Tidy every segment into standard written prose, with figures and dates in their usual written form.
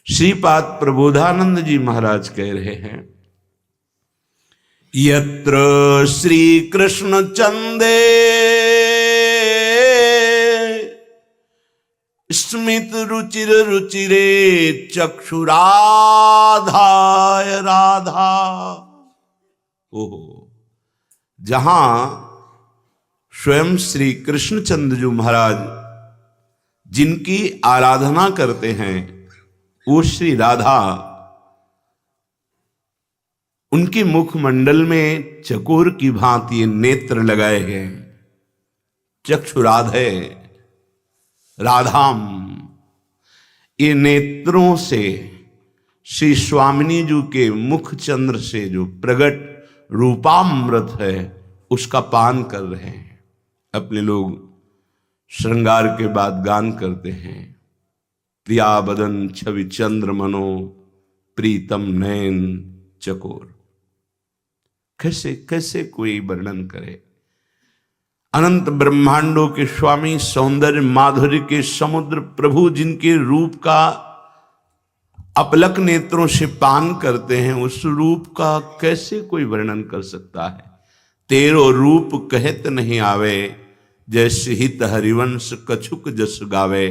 श्रीपाद प्रबोधानंद जी महाराज कह रहे हैं, यत्र श्री कृष्ण चंदे स्मित रुचिर रुचिरे चक्षुराधाय राधा। ओहो, जहां स्वयं श्री कृष्णचंद्र जी महाराज जिनकी आराधना करते हैं वो श्री राधा, उनके मुखमंडल में चकोर की भांति नेत्र लगाए गए, चक्षुराधे राधाम। ये नेत्रों से श्री स्वामिनी जी के मुख चंद्र से जो प्रगट रूपामृत है उसका पान कर रहे हैं। अपने लोग श्रृंगार के बाद गान करते हैं, प्रिया बदन छवि चंद्र मनो प्रीतम नयन चकोर। कैसे कैसे कोई वर्णन करे। अनंत ब्रह्मांडों के स्वामी, सौंदर्य माधुर्य के समुद्र प्रभु, जिनके रूप का अपलक नेत्रों से पान करते हैं, उस रूप का कैसे कोई वर्णन कर सकता है। तेरो रूप कहत नहीं आवे, जैसे हित हरिवंश कछुक जस गावे।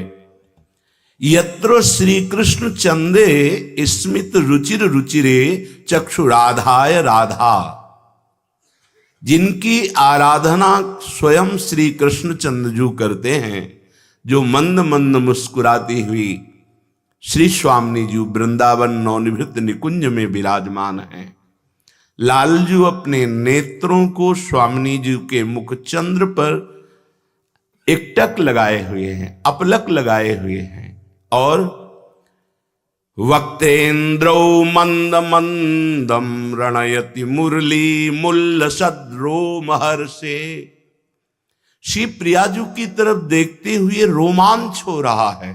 यत्र श्री कृष्ण चंदे स्मित रुचिर रुचिरे चक्षुराधाय राधा। जिनकी आराधना स्वयं श्री कृष्ण चंद्र जी करते हैं, जो मंद मंद मुस्कुराती हुई श्री स्वामी जी वृंदावन नवनिभृत निकुंज में विराजमान हैं। लालजू अपने नेत्रों को स्वामिनी जी के मुख चंद्र पर एकटक लगाए हुए हैं, अपलक लगाए हुए हैं, और वक्तेन्द्रौ मंद मंदम रणयति मुरली मुल्लसद्रो महर्षे। श्री प्रियाजू की तरफ देखते हुए रोमांच हो रहा है।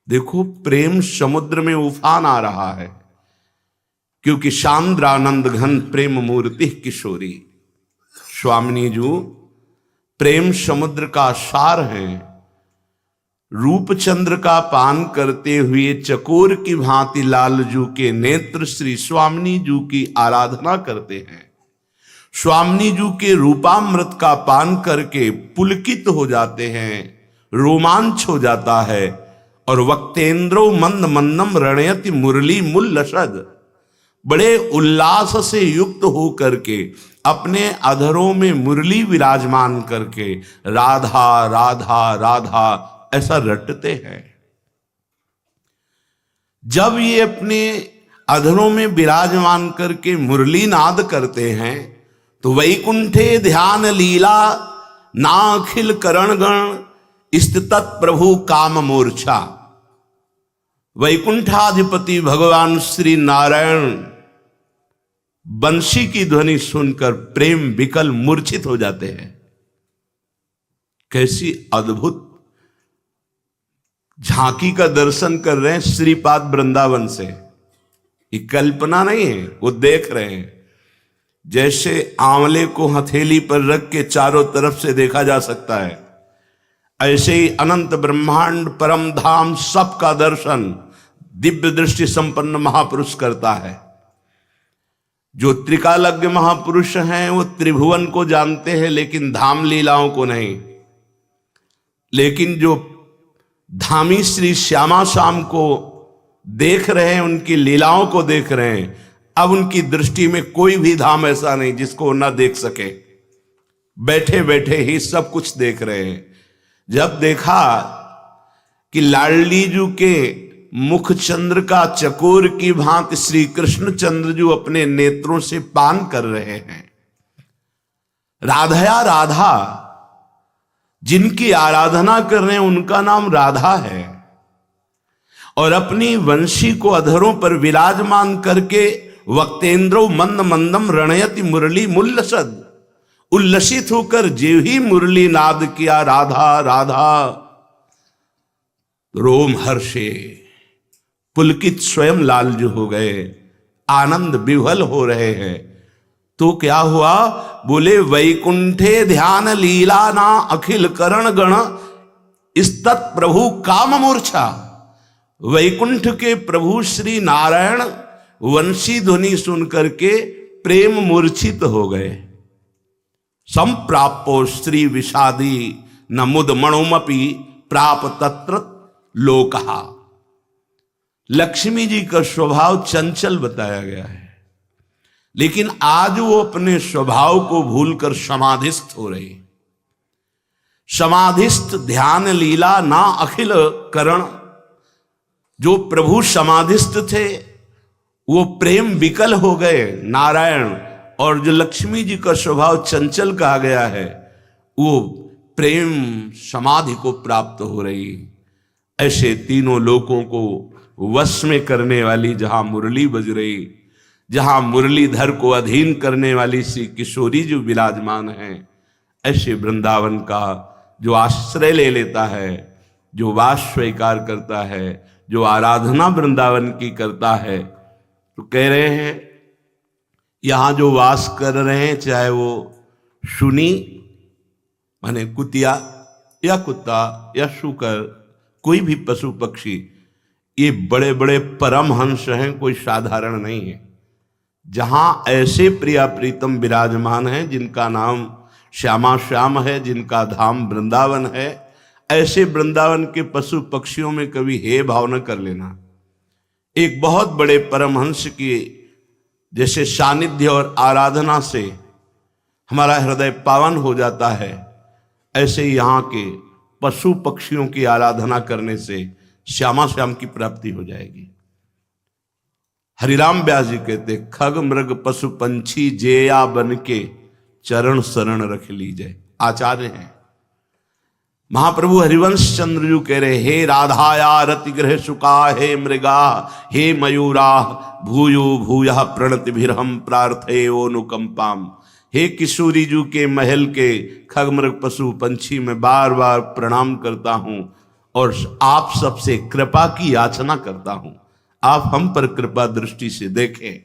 देखो, प्रेम समुद्र में उफान आ रहा है, क्योंकि शांद्रानंद घन प्रेम मूर्ति किशोरी स्वामिनी जी प्रेम समुद्र का सार हैं। रूपचंद्र का पान करते हुए चकोर की भांति लालजू के नेत्र श्री स्वामिनी जी की आराधना करते हैं। स्वामिनी जी के रूपामृत का पान करके पुलकित हो जाते हैं, रोमांच हो जाता है। और वक्तेन्द्रो मंद मंदम रणयति मुरली मुल्लसद, बड़े उल्लास से युक्त हो करके अपने अधरों में मुरली विराजमान करके राधा राधा राधा ऐसा रटते हैं। जब ये अपने अधरों में विराजमान करके मुरली नाद करते हैं, तो वैकुंठे ध्यान लीला नाखिल करण गण स्थित प्रभु काम मूर्छा। वैकुंठाधिपति भगवान श्री नारायण बंशी की ध्वनि सुनकर प्रेम विकल मूर्छित हो जाते हैं। कैसी अद्भुत झांकी का दर्शन कर रहे हैं श्रीपाद वृंदावन से। ये कल्पना नहीं है, वो देख रहे हैं। जैसे आंवले को हथेली पर रख के चारों तरफ से देखा जा सकता है, ऐसे ही अनंत ब्रह्मांड परम धाम सबका दर्शन दिव्य दृष्टि संपन्न महापुरुष करता है। जो त्रिकालज्ञ महापुरुष हैं वो त्रिभुवन को जानते हैं, लेकिन धाम लीलाओं को नहीं। लेकिन जो धामी श्री श्यामा श्याम को देख रहे हैं, उनकी लीलाओं को देख रहे हैं, अब उनकी दृष्टि में कोई भी धाम ऐसा नहीं जिसको ना देख सके। बैठे बैठे ही सब कुछ देख रहे हैं। जब देखा कि लाडली जी के मुख चंद्र का चकोर की भांति श्री कृष्ण चंद्र जी अपने नेत्रों से पान कर रहे हैं, राधया राधा, जिनकी आराधना कर रहे हैं उनका नाम राधा है, और अपनी वंशी को अधरों पर विराजमान करके वक्तेन्द्रो मंद मंदम रणयति मुरली मुल्लसद, उल्लसित होकर जो ही मुरली नाद किया राधा राधा, रोम हर्षे पुलकित स्वयं लालजू हो गए, आनंद विह्वल हो रहे हैं। तो क्या हुआ? बोले वैकुंठे ध्यान लीला ना अखिल करण गण स्तत प्रभु काम मूर्छा। वैकुंठ के प्रभु श्री नारायण वंशी ध्वनि सुनकर के प्रेम मूर्छित हो गए। संप्रापो श्री विषादी न मुद मणोमपि प्राप तत्र लोकहा। लक्ष्मी जी का स्वभाव चंचल बताया गया है, लेकिन आज वो अपने स्वभाव को भूलकर समाधिस्थ हो रही। समाधिस्थ ध्यान लीला ना अखिल करण। जो प्रभु समाधिस्थ थे वो प्रेम विकल हो गए नारायण, और जो लक्ष्मी जी का स्वभाव चंचल कहा गया है वो प्रेम समाधि को प्राप्त हो रही। ऐसे तीनों लोकों को वश में करने वाली जहां मुरली बज रही, जहां मुरलीधर को अधीन करने वाली श्री किशोरी जो विराजमान है, ऐसे वृंदावन का जो आश्रय ले लेता है, जो वास स्वीकार करता है, जो आराधना वृंदावन की करता है, तो कह रहे हैं यहां जो वास कर रहे हैं, चाहे वो शुनी माने कुतिया या कुत्ता या शुकर, कोई भी पशु पक्षी, ये बड़े बड़े परमहंस हैं, कोई साधारण नहीं है। जहां ऐसे प्रिया प्रीतम विराजमान हैं जिनका नाम श्यामा श्याम है, जिनका धाम वृंदावन है, ऐसे वृंदावन के पशु पक्षियों में कभी हे भाव न कर लेना। एक बहुत बड़े परमहंस की जैसे सानिध्य और आराधना से हमारा हृदय पावन हो जाता है, ऐसे यहाँ के पशु पक्षियों की आराधना करने से श्यामा श्याम की प्राप्ति हो जाएगी। हरिराम व्यास जी कहते, खग मृग पशु पंछी जेया बन के चरण शरण रख लीजिए। आचार्य हैं महाप्रभु हरिवंश चंद्र जी कह रहे, हे राधाया रति ग्रह सुका, हे मृगा हे मयूरा भूयो भूयः प्रणतिभिर्हम प्रार्थे अनुकंपाम। हे किशोरी जी के महल के खग मृग पशु पंछी में बार बार प्रणाम करता हूं और आप सबसे कृपा की याचना करता हूं, आप हम पर कृपा दृष्टि से देखें।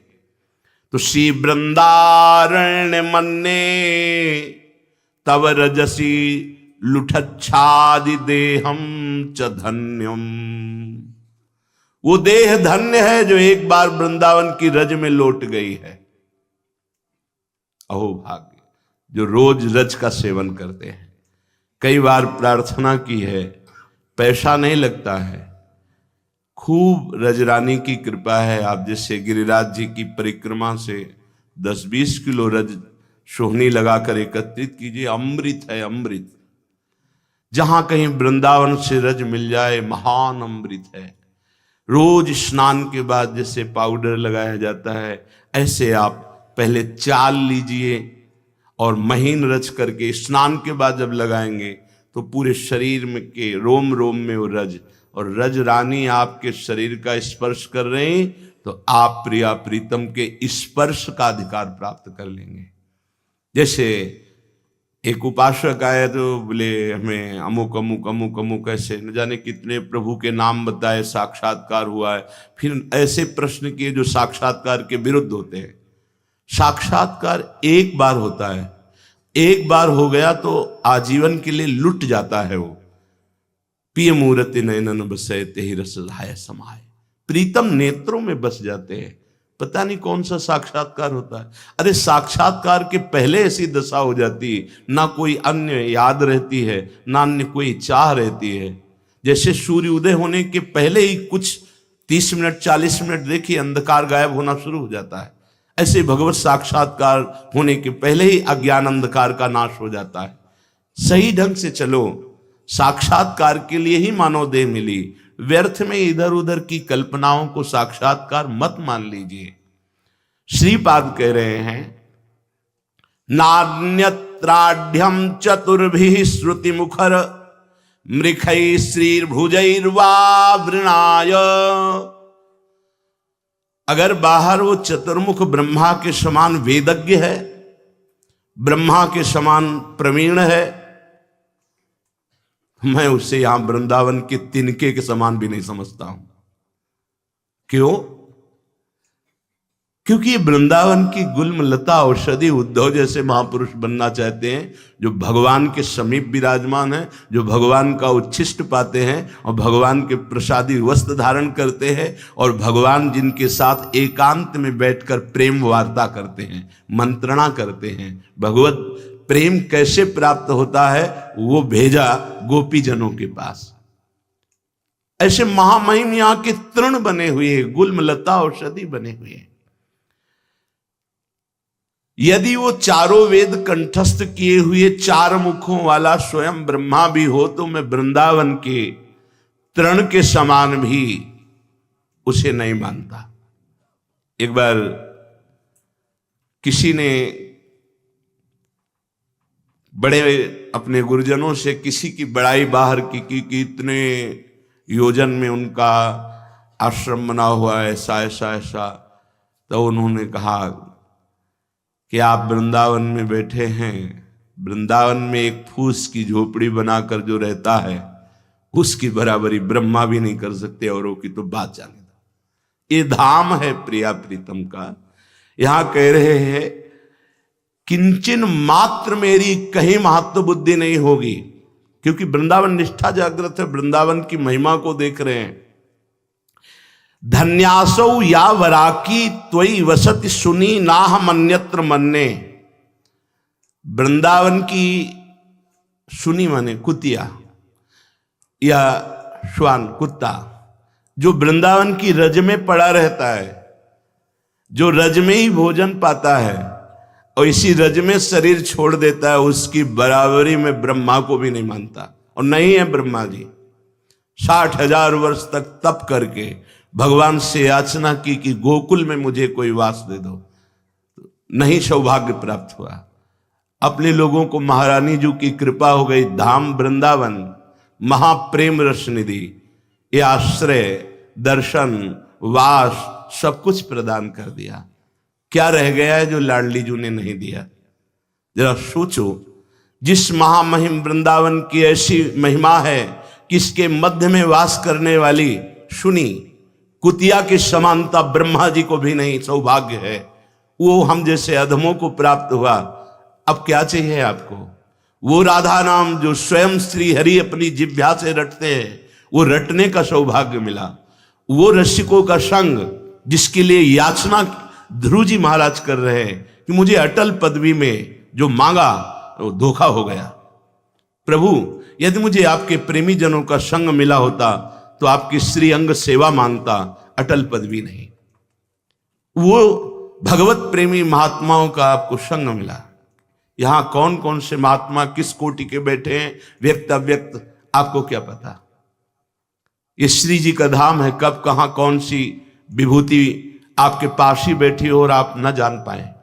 तो श्री वृंदारण्य मन्ने तव रजसी लुठच्छादि देहम च धन्यम। वो देह धन्य है जो एक बार वृंदावन की रज में लौट गई है। अहो भाग्य जो रोज रज का सेवन करते हैं। कई बार प्रार्थना की है, पैसा नहीं लगता है, खूब रजरानी की कृपा है। आप जैसे गिरिराज जी की परिक्रमा से 10-20 किलो रज सोहनी लगाकर एकत्रित कीजिए, अमृत है अमृत। जहां कहीं वृंदावन से रज मिल जाए महान अमृत है। रोज स्नान के बाद जैसे पाउडर लगाया जाता है, ऐसे आप पहले चाल लीजिए और महीन रच करके स्नान के बाद जब लगाएंगे तो पूरे शरीर में के रोम रोम में वो रज, और रज रानी आपके शरीर का स्पर्श कर रहे हैं तो आप प्रिया प्रीतम के स्पर्श का अधिकार प्राप्त कर लेंगे। जैसे एक उपासक आए तो बोले हमें अमुक अमुक अमुक अमुक ऐसे न जाने कितने प्रभु के नाम बताए, साक्षात्कार हुआ है। फिर ऐसे प्रश्न किए जो साक्षात्कार के विरुद्ध होते हैं। साक्षात्कार एक बार होता है, एक बार हो गया तो आजीवन के लिए लुट जाता है। वो पिय मूर्ति नयनन बसे तेहि रस लाय समाये, प्रीतम नेत्रों में बस जाते हैं। पता नहीं कौन सा साक्षात्कार होता है। अरे साक्षात्कार के पहले ऐसी दशा हो जाती है, ना कोई अन्य याद रहती है, ना अन्य कोई चाह रहती है। जैसे सूर्य उदय होने के पहले ही कुछ 30 मिनट 40 मिनट देखिए अंधकार गायब होना शुरू हो जाता है। ऐसे भगवत साक्षात्कार होने के पहले ही अज्ञान अंधकार का नाश हो जाता है। सही ढंग से चलो, साक्षात्कार के लिए ही मानव देह मिली। व्यर्थ में इधर उधर की कल्पनाओं को साक्षात्कार मत मान लीजिए। श्रीपाद कह रहे हैं, नान्यत्राढ्यम चतुर्भिः श्रुति मुखर मृखै श्रीर्भुजैर्वा वृणाय। अगर बाहर वो चतुर्मुख ब्रह्मा के समान वेदज्ञ है, ब्रह्मा के समान प्रवीण है, मैं उसे यहां वृंदावन के तिनके के समान भी नहीं समझता हूं। क्यों? क्योंकि ये वृंदावन की गुल्म लता औषधि उद्धव जैसे महापुरुष बनना चाहते हैं, जो भगवान के समीप विराजमान हैं, जो भगवान का उच्छिष्ट पाते हैं और भगवान के प्रसादी वस्त्र धारण करते हैं, और भगवान जिनके साथ एकांत में बैठकर प्रेम वार्ता करते हैं, मंत्रणा करते हैं। भगवत प्रेम कैसे प्राप्त होता है वो भेजा गोपी जनों के पास। ऐसे महामहिम यहां के तृण बने हुए, गुल्म लता औषधि बने हुए हैं। यदि वो चारों वेद कंठस्थ किए हुए चार मुखों वाला स्वयं ब्रह्मा भी हो तो मैं वृंदावन के तृण के समान भी उसे नहीं मानता। एक बार किसी ने बड़े अपने गुरुजनों से किसी की बड़ाई बाहर की कि इतने योजन में उनका आश्रम बना हुआ है, ऐसा ऐसा ऐसा। तो उन्होंने कहा कि आप वृंदावन में बैठे हैं, वृंदावन में एक फूस की झोपड़ी बनाकर जो रहता है उसकी बराबरी ब्रह्मा भी नहीं कर सकते, औरों की तो बात जाने दो। ये धाम है प्रिया प्रीतम का। यहां कह रहे हैं किंचन मात्र मेरी कहीं महत्व बुद्धि नहीं होगी, क्योंकि वृंदावन निष्ठा जागृत है, वृंदावन की महिमा को देख रहे हैं। धन्यासौ या वराकी त्वयि वसति सुनी नाह मन्यत्र मन्ने। वृंदावन की सुनी माने कुतिया या श्वान कुत्ता, जो वृंदावन की रज में पड़ा रहता है, जो रज में ही भोजन पाता है और इसी रज में शरीर छोड़ देता है, उसकी बराबरी में ब्रह्मा को भी नहीं मानता। और नहीं है ब्रह्मा जी 60,000 वर्ष तक तप करके भगवान से याचना की कि गोकुल में मुझे कोई वास दे दो, नहीं सौभाग्य प्राप्त हुआ। अपने लोगों को महारानी जी की कृपा हो गई, धाम वृंदावन महाप्रेम रस निधि, ये आश्रय दर्शन वास सब कुछ प्रदान कर दिया। क्या रह गया है जो लाडली जी ने नहीं दिया? जरा सोचो, जिस महामहिम वृंदावन की ऐसी महिमा है कि इसके मध्य में वास करने वाली सुनी कुतिया की समानता ब्रह्मा जी को भी नहीं सौभाग्य है, वो हम जैसे अधमों को प्राप्त हुआ। अब क्या चाहिए आपको? वो राधा नाम जो स्वयं श्री हरि अपनी जिह्वा से रटते हैं, वो रटने का सौभाग्य मिला। वो रसिकों का संग जिसके लिए याचना ध्रुव जी महाराज कर रहे हैं कि मुझे अटल पदवी में जो मांगा वो धोखा हो गया। प्रभु, यदि मुझे आपके प्रेमी जनों का संग मिला होता तो आपकी श्री अंग सेवा मांगता, अटल पदवी नहीं। वो भगवत प्रेमी महात्माओं का आपको संग मिला। यहां कौन कौन से महात्मा किस कोटि के बैठे हैं, व्यक्त अव्यक्त, आपको क्या पता? ये श्री जी का धाम है, कब कहां कौन सी विभूति आपके पास ही बैठी हो और आप न जान पाए।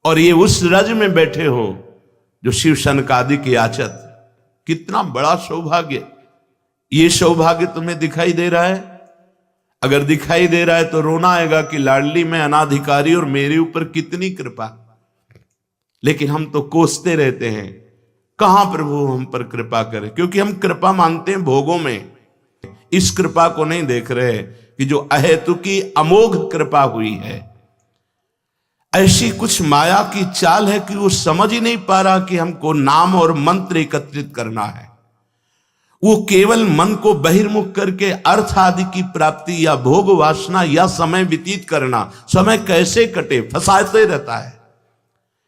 और ये उस रज में बैठे हो जो शिव सनकादि की याचत। कितना बड़ा सौभाग्य! ये सौभाग्य तुम्हें दिखाई दे रहा है? अगर दिखाई दे रहा है तो रोना आएगा कि लाडली में अनाधिकारी और मेरे ऊपर कितनी कृपा। लेकिन हम तो कोसते रहते हैं, कहां प्रभु हम पर कृपा करे, क्योंकि हम कृपा मानते हैं भोगों में। इस कृपा को नहीं देख रहे कि जो अहेतुकी अमोघ कृपा हुई है। ऐसी कुछ माया की चाल है कि वो समझ ही नहीं पा रहा कि हमको नाम और मंत्र एकत्रित करना है। वो केवल मन को बहिर्मुख करके अर्थ आदि की प्राप्ति या भोग वासना या समय व्यतीत करना, समय कैसे कटे फंसाते रहता है।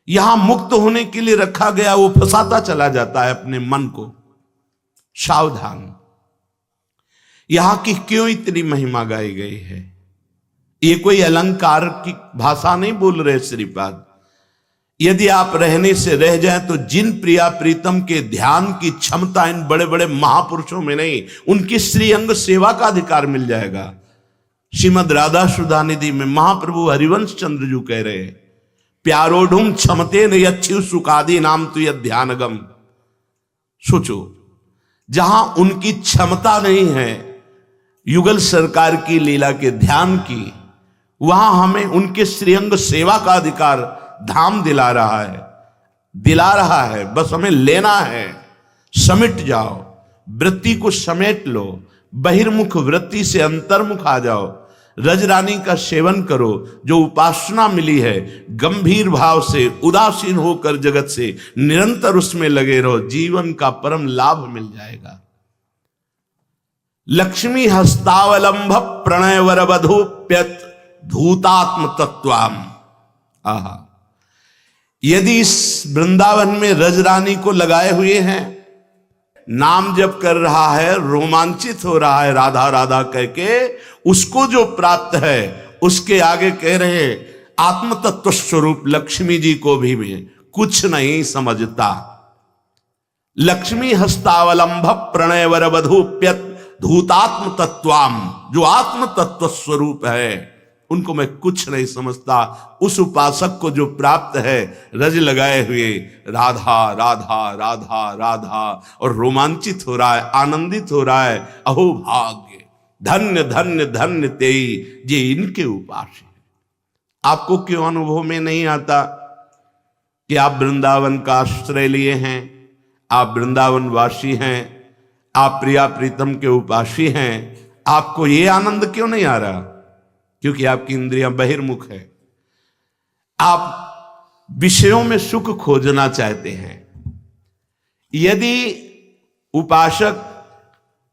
यहां मुक्त होने के लिए रखा गया, वो फंसाता चला जाता है अपने मन को। सावधान! यहां की क्यों इतनी महिमा गाई गई है? ये कोई अलंकार की भाषा नहीं बोल रहे श्रीपाद। यदि आप रहने से रह जाएं तो जिन प्रिया प्रीतम के ध्यान की क्षमता इन बड़े बड़े महापुरुषों में नहीं, उनकी श्री अंग सेवा का अधिकार मिल जाएगा। श्रीमद राधा सुधा निधि में महाप्रभु हरिवंश चंद्र जी कह रहे हैं, प्यारोढ़ुम क्षमते न यच्छिव सुखादि नाम तु यद ध्यानगम। सोचो, जहां उनकी क्षमता नहीं है युगल सरकार की लीला के ध्यान की, वहां हमें उनके श्रीअंग सेवा का अधिकार धाम दिला रहा है। बस हमें लेना है। समेट जाओ, वृत्ति को समेट लो, बहिर्मुख वृत्ति से अंतर्मुख आ जाओ। रजरानी का सेवन करो, जो उपासना मिली है गंभीर भाव से, उदासीन होकर जगत से निरंतर उसमें लगे रहो, जीवन का परम लाभ मिल जाएगा। लक्ष्मी हस्तावलंब प्रणय वर वधूप्यत धूतात्म तत्वाम। आहा, यदि इस वृंदावन में रजरानी को लगाए हुए हैं, नाम जप कर रहा है, रोमांचित हो रहा है राधा राधा कह के, उसको जो प्राप्त है उसके आगे कह रहे आत्म तत्व स्वरूप लक्ष्मी जी को भी मैं कुछ नहीं समझता। लक्ष्मी हस्तावलंब प्रणय वर वधूप्यत धूतात्म तत्वाम, जो आत्म तत्व स्वरूप है उनको मैं कुछ नहीं समझता। उस उपासक को जो प्राप्त है रज लगाए हुए राधा राधा राधा राधा, और रोमांचित हो रहा है, आनंदित हो रहा है, अहो भाग्य, धन्य धन्य धन्य तेई जे इनके उपास है। आपको क्यों अनुभव में नहीं आता कि आप वृंदावन का आश्रय लिए हैं, आप वृंदावन वासी हैं, आप प्रिया प्रीतम के उपासी हैं, आपको ये आनंद क्यों नहीं आ रहा? क्योंकि आपकी इंद्रियां बहिर्मुख है, आप विषयों में सुख खोजना चाहते हैं। यदि उपासक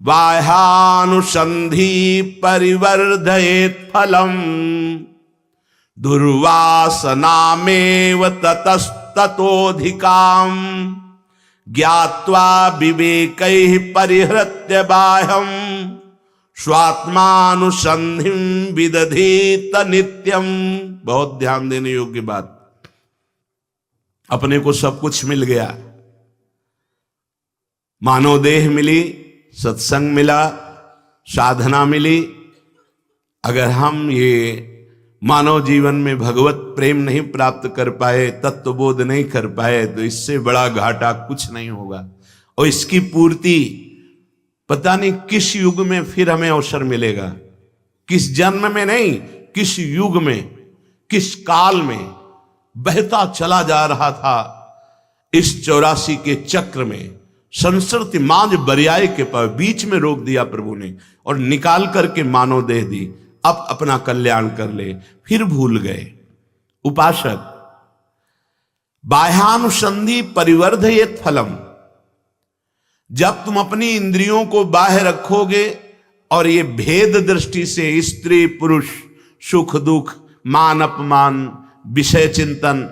बाह्यानुसंधि परिवर्धयेत फलम दुर्वासनामेव ततस्ततोधिकाम ज्ञात्वा विवेकैः परिहृत्य बाह्यम स्वात्मानुसंधिं विदधीत नित्यम। बहुत ध्यान देने योग्य बात। अपने को सब कुछ मिल गया, मानव देह मिली, सत्संग मिला, साधना मिली, अगर हम ये मानव जीवन में भगवत प्रेम नहीं प्राप्त कर पाए, तत्वबोध नहीं कर पाए, तो इससे बड़ा घाटा कुछ नहीं होगा। और इसकी पूर्ति पता नहीं किस युग में फिर हमें अवसर मिलेगा, किस जन्म में नहीं, किस युग में, किस काल में बहता चला जा रहा था इस 84 के चक्र में। संस्कृति मांझ बरियाए के पास बीच में रोक दिया प्रभु ने और निकाल करके मानव देह दी, अब अपना कल्याण कर ले, फिर भूल गए। उपासक बाह्यानुसंधि परिवर्धयेत फलम, जब तुम अपनी इंद्रियों को बाहर रखोगे और ये भेद दृष्टि से स्त्री पुरुष, सुख दुख, मान अपमान, विषय चिंतन,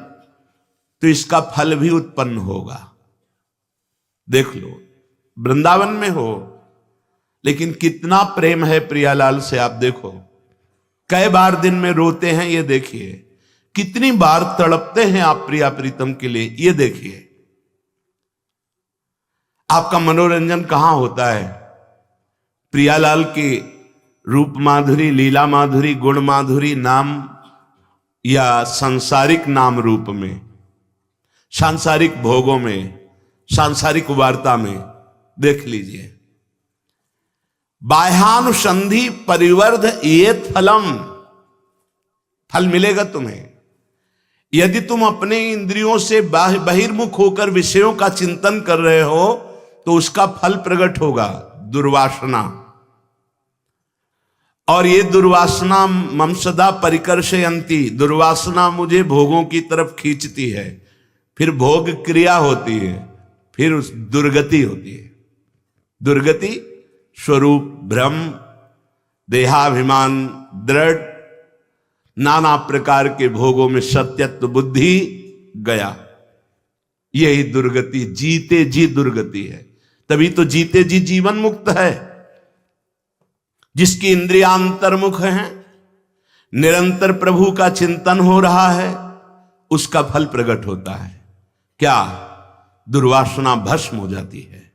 तो इसका फल भी उत्पन्न होगा। देख लो, वृंदावन में हो लेकिन कितना प्रेम है प्रियालाल से, आप देखो कई बार दिन में रोते हैं, ये देखिए, कितनी बार तड़पते हैं आप प्रिया प्रीतम के लिए, ये देखिए। आपका मनोरंजन कहां होता है? प्रियालाल की रूप माधुरी, लीला माधुरी, गुण माधुरी नाम या सांसारिक नाम रूप में, सांसारिक भोगों में, सांसारिक वार्ता में? देख लीजिए। बाह्यानुसंधि परिवर्ध ये फलम, फल मिलेगा तुम्हें यदि तुम अपने इंद्रियों से बहिर्मुख होकर विषयों का चिंतन कर रहे हो, तो उसका फल प्रकट होगा, दुर्वासना। और ये दुर्वासना मम सदा परिकर्षयन्ति, दुर्वासना मुझे भोगों की तरफ खींचती है, फिर भोग क्रिया होती है, फिर उस दुर्गति होती है। दुर्गति स्वरूप भ्रम, देहाभिमान दृढ़, नाना प्रकार के भोगों में सत्यत्व बुद्धि गया, यही दुर्गति, जीते जी दुर्गति है। तभी तो जीते जी जीवन मुक्त है। जिसकी इंद्रियां अंतर्मुख हैं, निरंतर प्रभु का चिंतन हो रहा है, उसका फल प्रकट होता है। क्या? दुर्वासना भस्म हो जाती है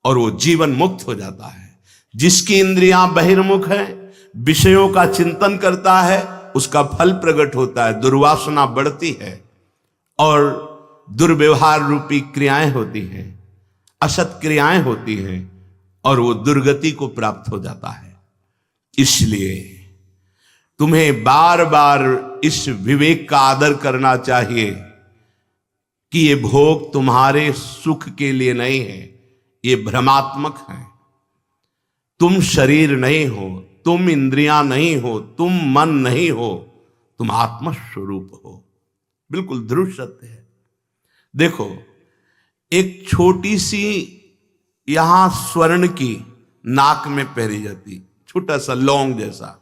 और वो जीवन मुक्त हो जाता है। जिसकी इंद्रियां बहिर्मुख है, विषयों का चिंतन करता है, उसका फल प्रकट होता है, दुर्वासना बढ़ती है और दुर्व्यवहार रूपी क्रियाएं होती हैं, असत क्रियाएं होती हैं और वो दुर्गति को प्राप्त हो जाता है। इसलिए तुम्हें बार बार इस विवेक का आदर करना चाहिए कि ये भोग तुम्हारे सुख के लिए नहीं है, ये भ्रमात्मक है। तुम शरीर नहीं हो, तुम इंद्रियां नहीं हो, तुम मन नहीं हो, तुम आत्म स्वरूप हो। बिल्कुल ध्रुव सत्य है। देखो, एक छोटी सी यहां स्वर्ण की नाक में पहरी जाती, छोटा सा लौंग जैसा,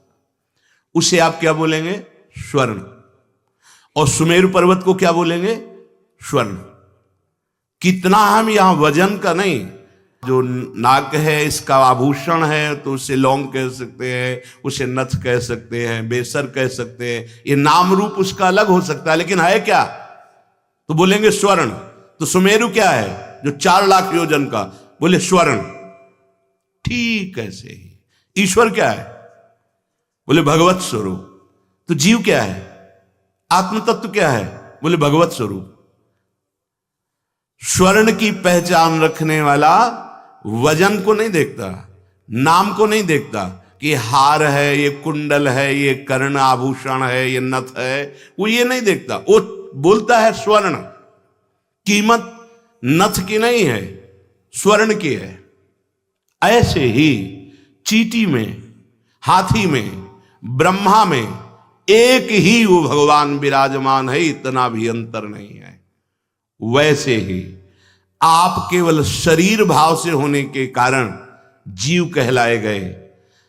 उसे आप क्या बोलेंगे? स्वर्ण। और सुमेरु पर्वत को क्या बोलेंगे? स्वर्ण। कितना हम यहां वजन का नहीं, जो नाक है इसका आभूषण है तो उसे लौंग कह सकते हैं, उसे नथ कह सकते हैं, बेसर कह सकते हैं, ये नाम रूप उसका अलग हो सकता है, लेकिन है क्या? तो बोलेंगे स्वर्ण। तो सुमेरु क्या है जो 4 लाख योजन का? बोले स्वर्ण। ठीक ऐसे ही ईश्वर क्या है? बोले भगवत स्वरूप। तो जीव क्या है? आत्म तत्व क्या है? बोले भगवत स्वरूप। स्वर्ण की पहचान रखने वाला वजन को नहीं देखता, नाम को नहीं देखता कि ये हार है, ये कुंडल है, ये कर्ण आभूषण है, ये नथ है, वो ये नहीं देखता। वो बोलता है स्वर्ण। कीमत नथ की नहीं है, स्वर्ण की है। ऐसे ही चींटी में, हाथी में, ब्रह्मा में एक ही वो भगवान विराजमान है, इतना भी अंतर नहीं है। वैसे ही आप केवल शरीर भाव से होने के कारण जीव कहलाए गए,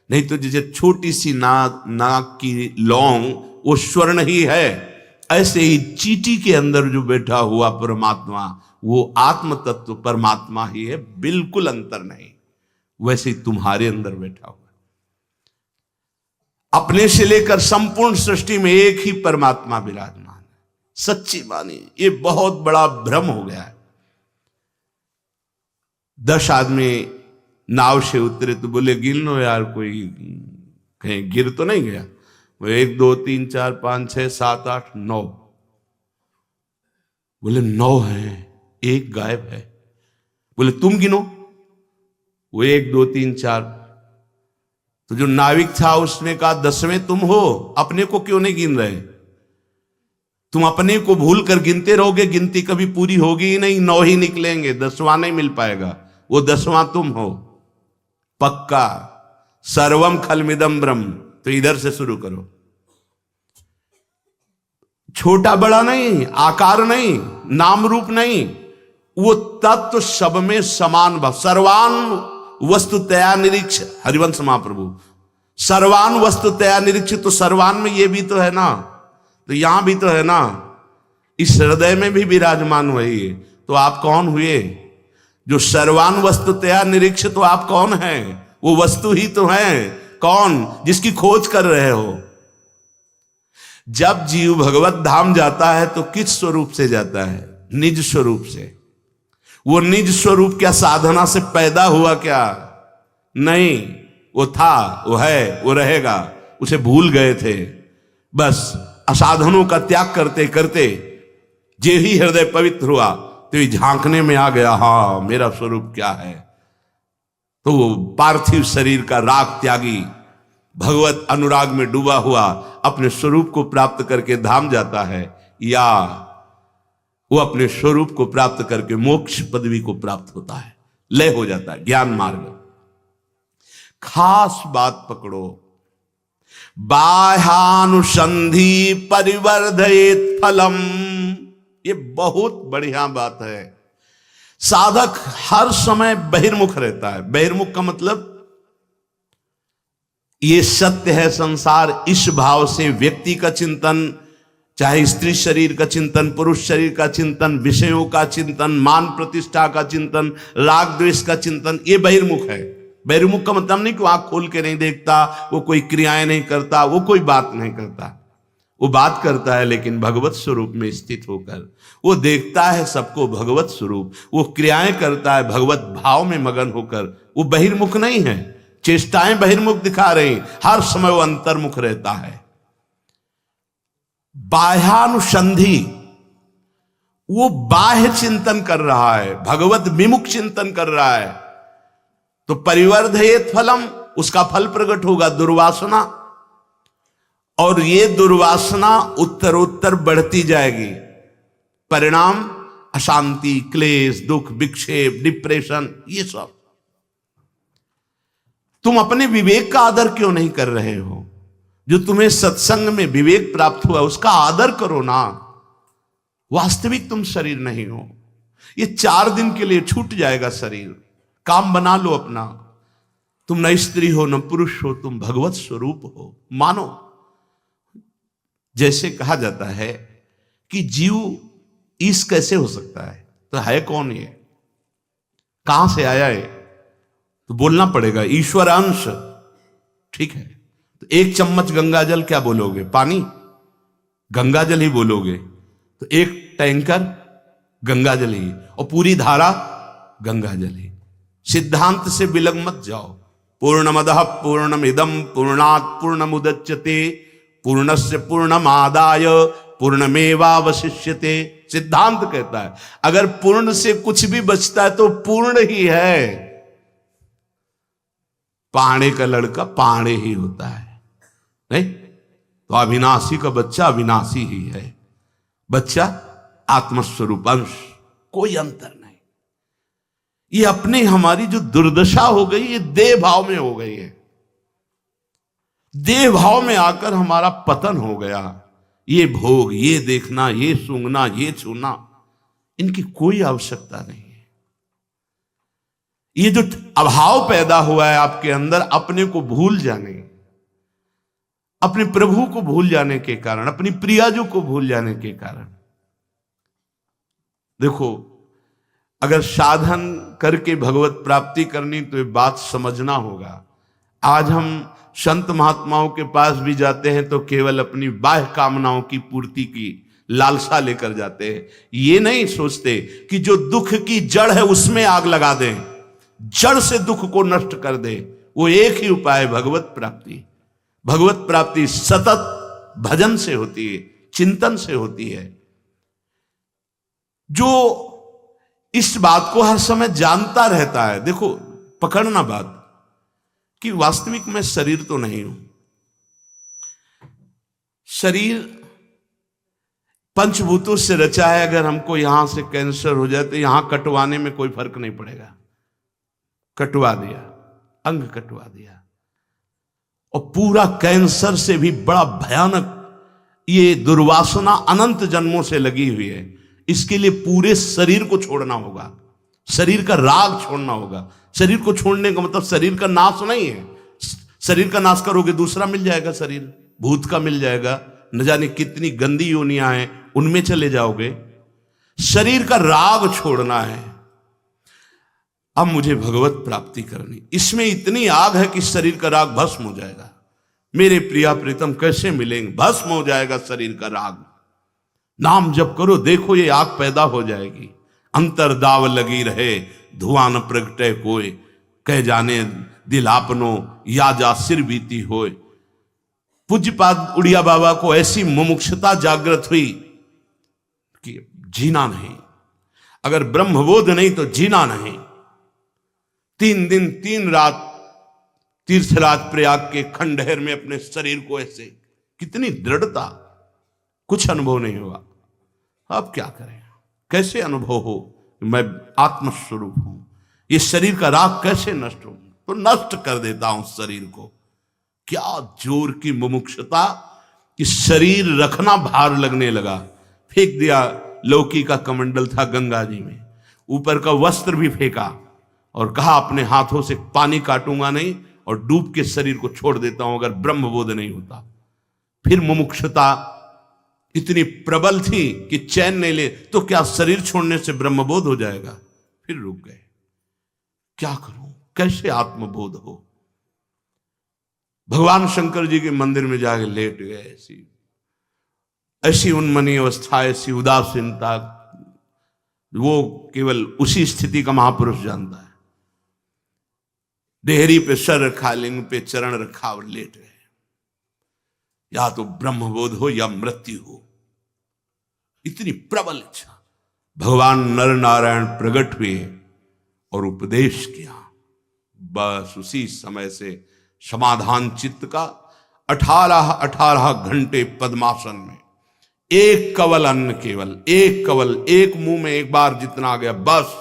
नहीं तो जैसे छोटी सी नाक की लौंग वो स्वर्ण ही है, ऐसे ही चींटी के अंदर जो बैठा हुआ परमात्मा वो आत्म तत्व परमात्मा ही है, बिल्कुल अंतर नहीं। वैसे ही तुम्हारे अंदर बैठा हुआ, अपने से लेकर संपूर्ण सृष्टि में एक ही परमात्मा विराजमान है। सच्ची मानी, ये बहुत बड़ा भ्रम हो गया है। 10 आदमी नाव से उतरे तो बोले गिन लो यार, कोई कहीं गिर तो नहीं गया? वो 1 2 3 4 5 6 7 8 9। बोले 9 है, एक गायब है। बोले तुम गिनो। वो 1 2 3 4। तो जो नाविक था उसने कहा 10वें तुम हो, अपने को क्यों नहीं गिन रहे? तुम अपने को भूल कर गिनते रहोगे, गिनती कभी पूरी होगी ही नहीं, 9 ही निकलेंगे, 10वां नहीं मिल पाएगा। वो 10वां तुम हो पक्का। सर्वम खलमिदम ब्रह्म। तो इधर से शुरू करो। छोटा बड़ा नहीं, आकार नहीं, नाम रूप नहीं, वो तत्व सब में समान भाव। सर्वान वस्तु तया निरीक्ष, हरिवंश महाप्रभु। सर्वान वस्तु तया निरीक्ष, तो सर्वान में ये भी तो है ना, तो यहां भी तो है ना, इस हृदय में भी विराजमान वही है। तो आप कौन हुए जो सर्वान वस्तु तया निरीक्ष? तो आप कौन हैं? वो वस्तु ही तो है। कौन? जिसकी खोज कर रहे हो। जब जीव भगवत धाम जाता है तो किस स्वरूप से जाता है? निज स्वरूप से। वो निज स्वरूप क्या साधना से पैदा हुआ क्या? नहीं, वो था, वो है, वो रहेगा। उसे भूल गए थे। बस असाधनों का त्याग करते करते जे ही हृदय पवित्र हुआ तो ये झांकने में आ गया, हाँ मेरा स्वरूप क्या है। तो वो पार्थिव शरीर का राग त्यागी भगवत अनुराग में डूबा हुआ अपने स्वरूप को प्राप्त करके धाम जाता है, या वो अपने स्वरूप को प्राप्त करके मोक्ष पदवी को प्राप्त होता है, लय हो जाता है, ज्ञान मार्ग। खास बात पकड़ो, बाह्यानुसंधि परिवर्धयेत फलम। ये बहुत बढ़िया बात है। साधक हर समय बहिर्मुख रहता है। बहिर्मुख का मतलब ये सत्य है संसार, इस भाव से व्यक्ति का चिंतन, चाहे स्त्री शरीर का चिंतन, पुरुष शरीर का चिंतन, विषयों का चिंतन, मान प्रतिष्ठा का चिंतन, राग द्वेष का चिंतन, ये बहिर्मुख है। बहिर्मुख का मतलब नहीं कि आंख खोल के नहीं देखता, वो कोई क्रियाएं नहीं करता, वो कोई बात नहीं करता। वो बात करता है लेकिन भगवत स्वरूप में स्थित होकर। वो देखता है सबको भगवत स्वरूप, वो क्रियाएं करता है भगवत भाव में मगन होकर। वो बहिर्मुख नहीं है। चेष्टाएं बहिर्मुख दिखा रही, हर समय वो अंतर्मुख रहता है। बाह्यानुसंधि, वो बाह्य चिंतन कर रहा है, भगवत विमुख चिंतन कर रहा है। तो परिवर्धयेत फलम, उसका फल प्रकट होगा, दुर्वासना। और ये दुर्वासना उत्तरोत्तर बढ़ती जाएगी। परिणाम अशांति, क्लेश, दुख, विक्षेप, डिप्रेशन, ये सब। तुम अपने विवेक का आदर क्यों नहीं कर रहे हो? जो तुम्हें सत्संग में विवेक प्राप्त हुआ उसका आदर करो ना। वास्तविक तुम शरीर नहीं हो। ये 4 दिन के लिए छूट जाएगा शरीर। काम बना लो अपना। तुम न स्त्री हो न पुरुष हो, तुम भगवत स्वरूप हो, मानो। जैसे कहा जाता है कि जीव ईश कैसे हो सकता है, तो है कौन ये, कहां से आया है? तो बोलना पड़ेगा ईश्वर अंश। ठीक है, तो 1 चम्मच गंगाजल क्या बोलोगे? पानी, गंगाजल ही बोलोगे। तो 1 टैंकर गंगाजल ही, और पूरी धारा गंगाजल ही। सिद्धांत से बिलग मत जाओ। पूर्णमदः पूर्णमिदं पूर्णात् पूर्णमुदच्यते पूर्णस्य पूर्णमादाय पूर्णमेवावशिष्यते। सिद्धांत कहता है अगर पूर्ण से कुछ भी बचता है तो पूर्ण ही है। पाणे का लड़का पाणे ही होता है, नहीं तो अविनाशी का बच्चा अविनाशी ही है। बच्चा आत्मस्वरूप अंश, कोई अंतर नहीं। ये अपने हमारी जो दुर्दशा हो गई ये देह भाव में हो गई है। देह भाव में आकर हमारा पतन हो गया। ये भोग, ये देखना, ये सूंघना, ये छूना, इनकी कोई आवश्यकता नहीं है। ये जो अभाव पैदा हुआ है आपके अंदर अपने को भूल जाने, अपने प्रभु को भूल जाने के कारण, अपनी प्रियाजू को भूल जाने के कारण। देखो, अगर साधन करके भगवत प्राप्ति करनी तो ये बात समझना होगा। आज हम संत महात्माओं के पास भी जाते हैं तो केवल अपनी बाह्य कामनाओं की पूर्ति की लालसा लेकर जाते हैं। ये नहीं सोचते कि जो दुख की जड़ है उसमें आग लगा दें, जड़ से दुख को नष्ट कर दे। वो एक ही उपाय है, भगवत प्राप्ति। भगवत प्राप्ति सतत भजन से होती है, चिंतन से होती है। जो इस बात को हर समय जानता रहता है, देखो पकड़ना बात कि वास्तविक मैं शरीर तो नहीं हूं। शरीर पंचभूतों से रचा है। अगर हमको यहां से कैंसर हो जाए तो यहां कटवाने में कोई फर्क नहीं पड़ेगा। कटवा दिया, अंग कटवा दिया, और पूरा कैंसर से भी बड़ा भयानक ये दुर्वासना अनंत जन्मों से लगी हुई है। इसके लिए पूरे शरीर को छोड़ना होगा, शरीर का राग छोड़ना होगा। शरीर को छोड़ने का मतलब शरीर का नाश नहीं है। शरीर का नाश करोगे दूसरा मिल जाएगा, शरीर भूत का मिल जाएगा, न जाने कितनी गंदी योनियां हैं उनमें चले जाओगे। शरीर का राग छोड़ना है। अब मुझे भगवत प्राप्ति करनी, इसमें इतनी आग है कि शरीर का राग भस्म हो जाएगा। मेरे प्रिया प्रीतम कैसे मिलेंगे? भस्म हो जाएगा शरीर का राग। नाम जप करो, देखो ये आग पैदा हो जाएगी। अंतर दाव लगी रहे धुआं न प्रगटे कोय, कह जाने दिल आपनो या जा सिर बीती होय। पूज्यपाद उड़िया बाबा को ऐसी मुमुक्षुता जागृत हुई कि जीना नहीं, अगर ब्रह्मबोध नहीं तो जीना नहीं। 3 दिन 3 रात तीर्थराज प्रयाग के खंडहर में अपने शरीर को ऐसे, कितनी दृढ़ता, कुछ अनुभव नहीं हुआ। अब क्या करें? कैसे अनुभव हो मैं आत्मस्वरूप हूं? ये शरीर का राग कैसे नष्ट हो? तो नष्ट कर देता हूं शरीर को। क्या जोर की मुमुक्षुता कि शरीर रखना भार लगने लगा। फेंक दिया, लौकी का कमंडल था गंगा जी में, ऊपर का वस्त्र भी फेंका और कहा अपने हाथों से पानी काटूंगा नहीं और डूब के शरीर को छोड़ देता हूं अगर ब्रह्मबोध नहीं होता। फिर मुमुक्षुता इतनी प्रबल थी कि चैन नहीं ले, तो क्या शरीर छोड़ने से ब्रह्मबोध हो जाएगा? फिर रुक गए। क्या करूं, कैसे आत्मबोध हो? भगवान शंकर जी के मंदिर में जाके लेट गए। ऐसी उन्मनी अवस्था, ऐसी उदासीनता, वो केवल उसी स्थिति का महापुरुष जानता है। देहरी पे सर रखा, लिंग पे चरण रखा और लेट गए। या तो ब्रह्मबोध हो या मृत्यु हो, इतनी प्रबल इच्छा। भगवान नर नारायण प्रकट हुए और उपदेश किया। बस उसी समय से समाधान चित्त का 18 घंटे पद्मासन में, एक कवल अन्न, केवल एक कवल, एक मुंह में एक बार जितना आ गया, बस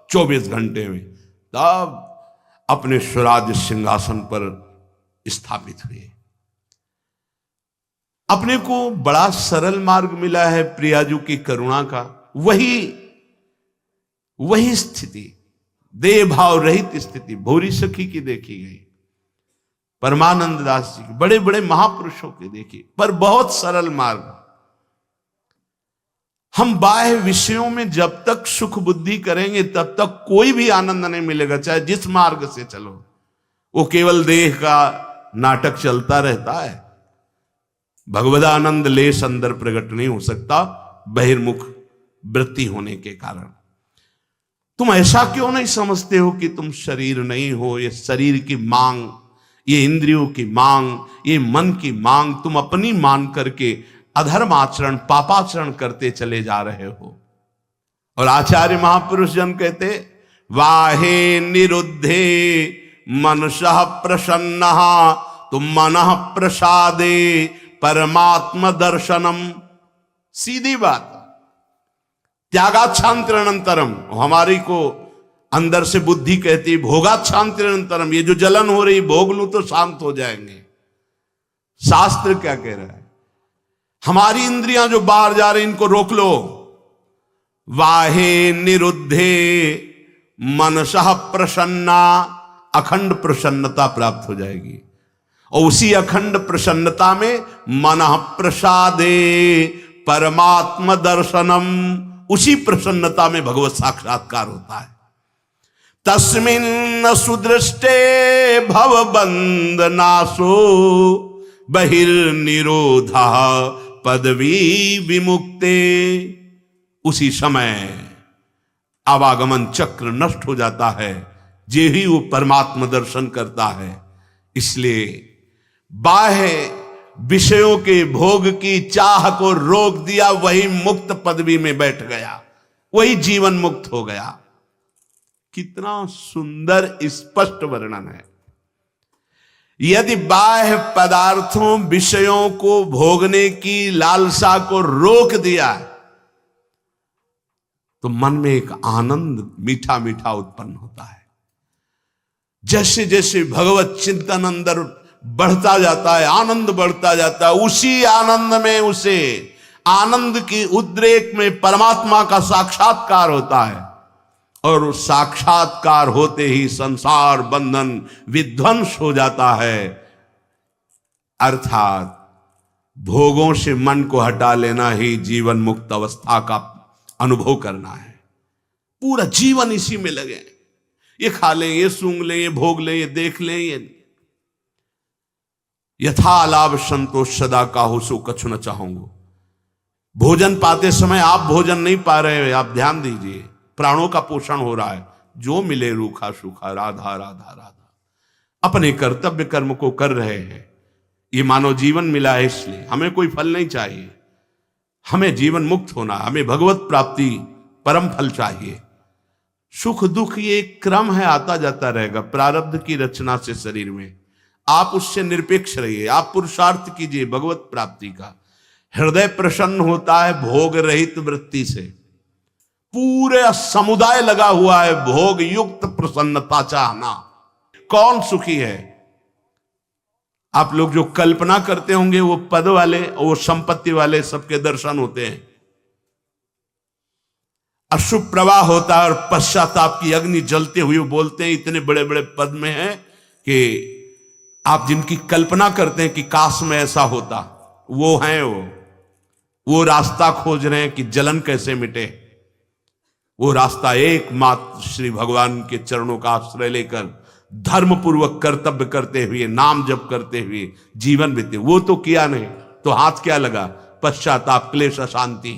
24 घंटे में। तब अपने स्वराज सिंहासन पर स्थापित हुए। अपने को बड़ा सरल मार्ग मिला है प्रियाजू की करुणा का। वही स्थिति, देह भाव रहित स्थिति भोरी सखी की देखी गई, परमानंद दास जी की, बड़े बड़े महापुरुषों की देखी, पर बहुत सरल मार्ग। हम बाह्य विषयों में जब तक सुख बुद्धि करेंगे तब तक कोई भी आनंद नहीं मिलेगा, चाहे जिस मार्ग से चलो। वो केवल देह का नाटक चलता रहता है। भगवदानंद लेस अंदर प्रकट नहीं हो सकता बहिर्मुख वृत्ति होने के कारण। तुम ऐसा क्यों नहीं समझते हो कि तुम शरीर नहीं हो? ये शरीर की मांग, ये इंद्रियों की मांग, ये मन की मांग तुम अपनी मान करके अधर्म आचरण, पापाचरण करते चले जा रहे हो। और आचार्य महापुरुष जन कहते, वाहे निरुद्धे मनसः प्रसन्नः तुम मनः प्रसादे परमात्म दर्शनम। सीधी बात। त्यागाच्छांतिरनंतरम, हमारी को अंदर से बुद्धि कहती है भोगाच्छांतिरनंतरम, ये जो जलन हो रही भोग लूं तो शांत हो जाएंगे। शास्त्र क्या कह रहा है? हमारी इंद्रियां जो बाहर जा रही इनको रोक लो। वाहे निरुद्धे मनसः प्रसन्ना, अखंड प्रसन्नता प्राप्त हो जाएगी। और उसी अखंड प्रसन्नता में मनः प्रसादे परमात्म दर्शनम, उसी प्रसन्नता में भगवत साक्षात्कार होता है। तस्मिन् सुदृष्टे भवबंधनासो बहिर्निरोधः पदवी विमुक्ते। उसी समय आवागमन चक्र नष्ट हो जाता है, जे ही वो परमात्म दर्शन करता है। इसलिए बाह्य विषयों के भोग की चाह को रोक दिया, वही मुक्त पदवी में बैठ गया, वही जीवन मुक्त हो गया। कितना सुंदर स्पष्ट वर्णन है। यदि बाह्य पदार्थों विषयों को भोगने की लालसा को रोक दिया तो मन में एक आनंद मीठा मीठा उत्पन्न होता है। जैसे जैसे भगवत चिंतन अंदर बढ़ता जाता है, आनंद बढ़ता जाता है, उसी आनंद में, उसे आनंद की उद्रेक में परमात्मा का साक्षात्कार होता है। और साक्षात्कार होते ही संसार बंधन विध्वंस हो जाता है। अर्थात भोगों से मन को हटा लेना ही जीवन मुक्त अवस्था का अनुभव करना है। पूरा जीवन इसी में लगे, ये खा लें, ये सूंघ लें, ये भोग लें, ये देख लें, ये यथा लाभ संतोष सदा काहू सो कछु न चाहूंगो। भोजन पाते समय आप भोजन नहीं पा रहे हैं, आप ध्यान दीजिए, प्राणों का पोषण हो रहा है। जो मिले रूखा सूखा राधा राधा राधा, अपने कर्तव्य कर्म को कर रहे हैं। ये मानव जीवन मिला है, इसलिए हमें कोई फल नहीं चाहिए। हमें जीवन मुक्त होना, हमें भगवत प्राप्ति परम फल चाहिए। सुख दुख ये एक क्रम है, आता जाता रहेगा प्रारब्ध की रचना से शरीर में। आप उससे निरपेक्ष रहिए, आप पुरुषार्थ कीजिए भगवत प्राप्ति का। हृदय प्रसन्न होता है भोग रहित वृत्ति से। पूरे समुदाय लगा हुआ है भोग युक्त प्रसन्नता चाहना। कौन सुखी है? आप लोग जो कल्पना करते होंगे वो पद वाले, वो संपत्ति वाले सबके दर्शन होते हैं। अशुभ प्रवाह होता है और पश्चाताप की अग्नि जलते हुए बोलते हैं, इतने बड़े बड़े पद में है कि आप जिनकी कल्पना करते हैं कि काश में ऐसा होता, वो हैं वो रास्ता खोज रहे हैं कि जलन कैसे मिटे। वो रास्ता एकमात्र श्री भगवान के चरणों का आश्रय लेकर धर्म पूर्वक कर्तव्य करते हुए, नाम जप करते हुए जीवन बीते। वो तो किया नहीं तो हाथ क्या लगा? पश्चाताप, क्लेश, अशांति,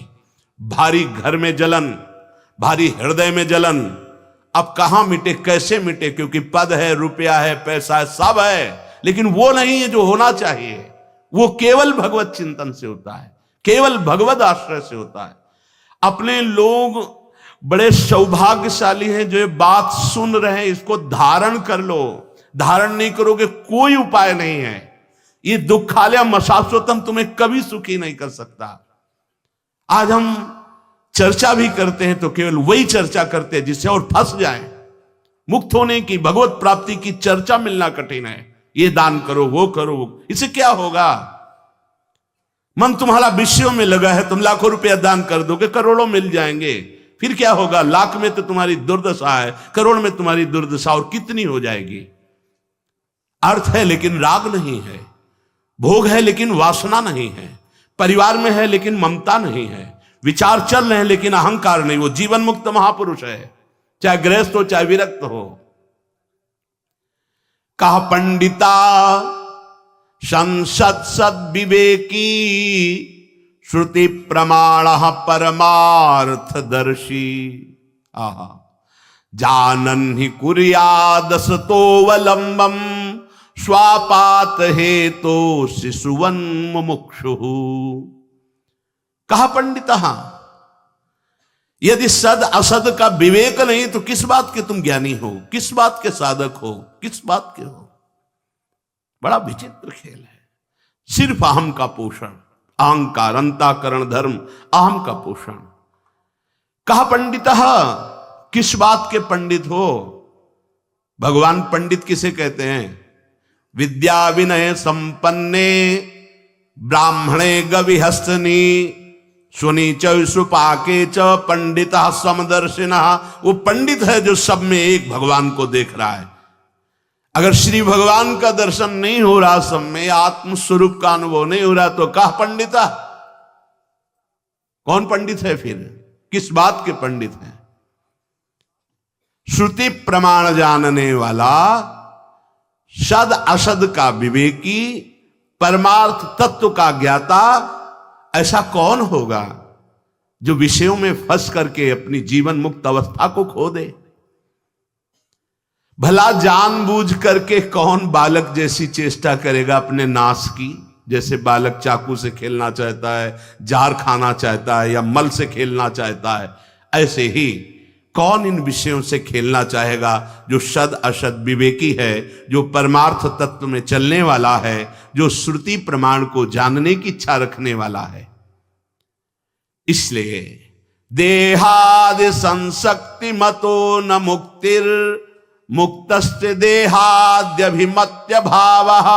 भारी घर में जलन, भारी हृदय में जलन। अब कहां मिटे, कैसे मिटे? क्योंकि पद है, रुपया है, पैसा है, सब है, लेकिन वो नहीं है जो होना चाहिए। वो केवल भगवत चिंतन से होता है, केवल भगवत आश्रय से होता है। अपने लोग बड़े सौभाग्यशाली हैं जो ये बात सुन रहे हैं, इसको धारण कर लो। धारण नहीं करोगे कोई उपाय नहीं है। ये दुखालयम अशाश्वतम तुम्हें कभी सुखी नहीं कर सकता। आज हम चर्चा भी करते हैं तो केवल वही चर्चा करते हैं जिससे और फंस जाएं, मुक्त होने की, भगवत प्राप्ति की चर्चा मिलना कठिन है। ये दान करो, वो करो, इससे क्या होगा? मन तुम्हारा विषयों में लगा है, तुम लाखों रुपया दान कर दोगे, करोड़ों मिल जाएंगे, फिर क्या होगा? लाख में तो तुम्हारी दुर्दशा है, करोड़ में तुम्हारी दुर्दशा और कितनी हो जाएगी? अर्थ है लेकिन राग नहीं है, भोग है लेकिन वासना नहीं है, परिवार में है लेकिन ममता नहीं है, विचार चल रहे हैं लेकिन अहंकार नहीं। वो जीवन मुक्त महापुरुष है, चाहे गृहस्थ हो चाहे विरक्त हो। कहा पंडिता संसद सद विवेकी, श्रुति प्रमाण परमार्थ दर्शी। आहा, जानन ही कुर्यादसतोवलंबम, स्वापात हेतो शिशुवन मुमुक्षु। कहा पंडित, यदि सद असद का विवेक नहीं तो किस बात के तुम ज्ञानी हो, किस बात के साधक हो, किस बात के हो? बड़ा विचित्र खेल है। सिर्फ अहम का पोषण, अहंकार, अंतःकरण धर्म, अहम का पोषण। कहा पंडित, किस बात के पंडित हो? भगवान पंडित किसे कहते हैं? विद्या विनय संपन्ने, ब्राह्मणे गविहस्तनी, सुनी च सुपाके च पंडित समदर्शिना। वो पंडित है जो सब में एक भगवान को देख रहा है। अगर श्री भगवान का दर्शन नहीं हो रहा, सब में आत्म स्वरूप का अनुभव नहीं हो रहा, तो कहा पंडिता? कौन पंडित है फिर? किस बात के पंडित हैं? श्रुति प्रमाण जानने वाला, सद असद का विवेकी, परमार्थ तत्व का ज्ञाता, ऐसा कौन होगा जो विषयों में फंस करके अपनी जीवन मुक्त अवस्था को खो दे? भला जानबूझ करके कौन बालक जैसी चेष्टा करेगा अपने नाश की? जैसे बालक चाकू से खेलना चाहता है, जार खाना चाहता है, या मल से खेलना चाहता है, ऐसे ही कौन इन विषयों से खेलना चाहेगा जो सद असद विवेकी है, जो परमार्थ तत्व में चलने वाला है, जो श्रुति प्रमाण को जानने की इच्छा रखने वाला है। इसलिए देहादि संशक्ति मतो न मुक्तिर, मुक्तस्य देहाद्यभिमत्य भावः,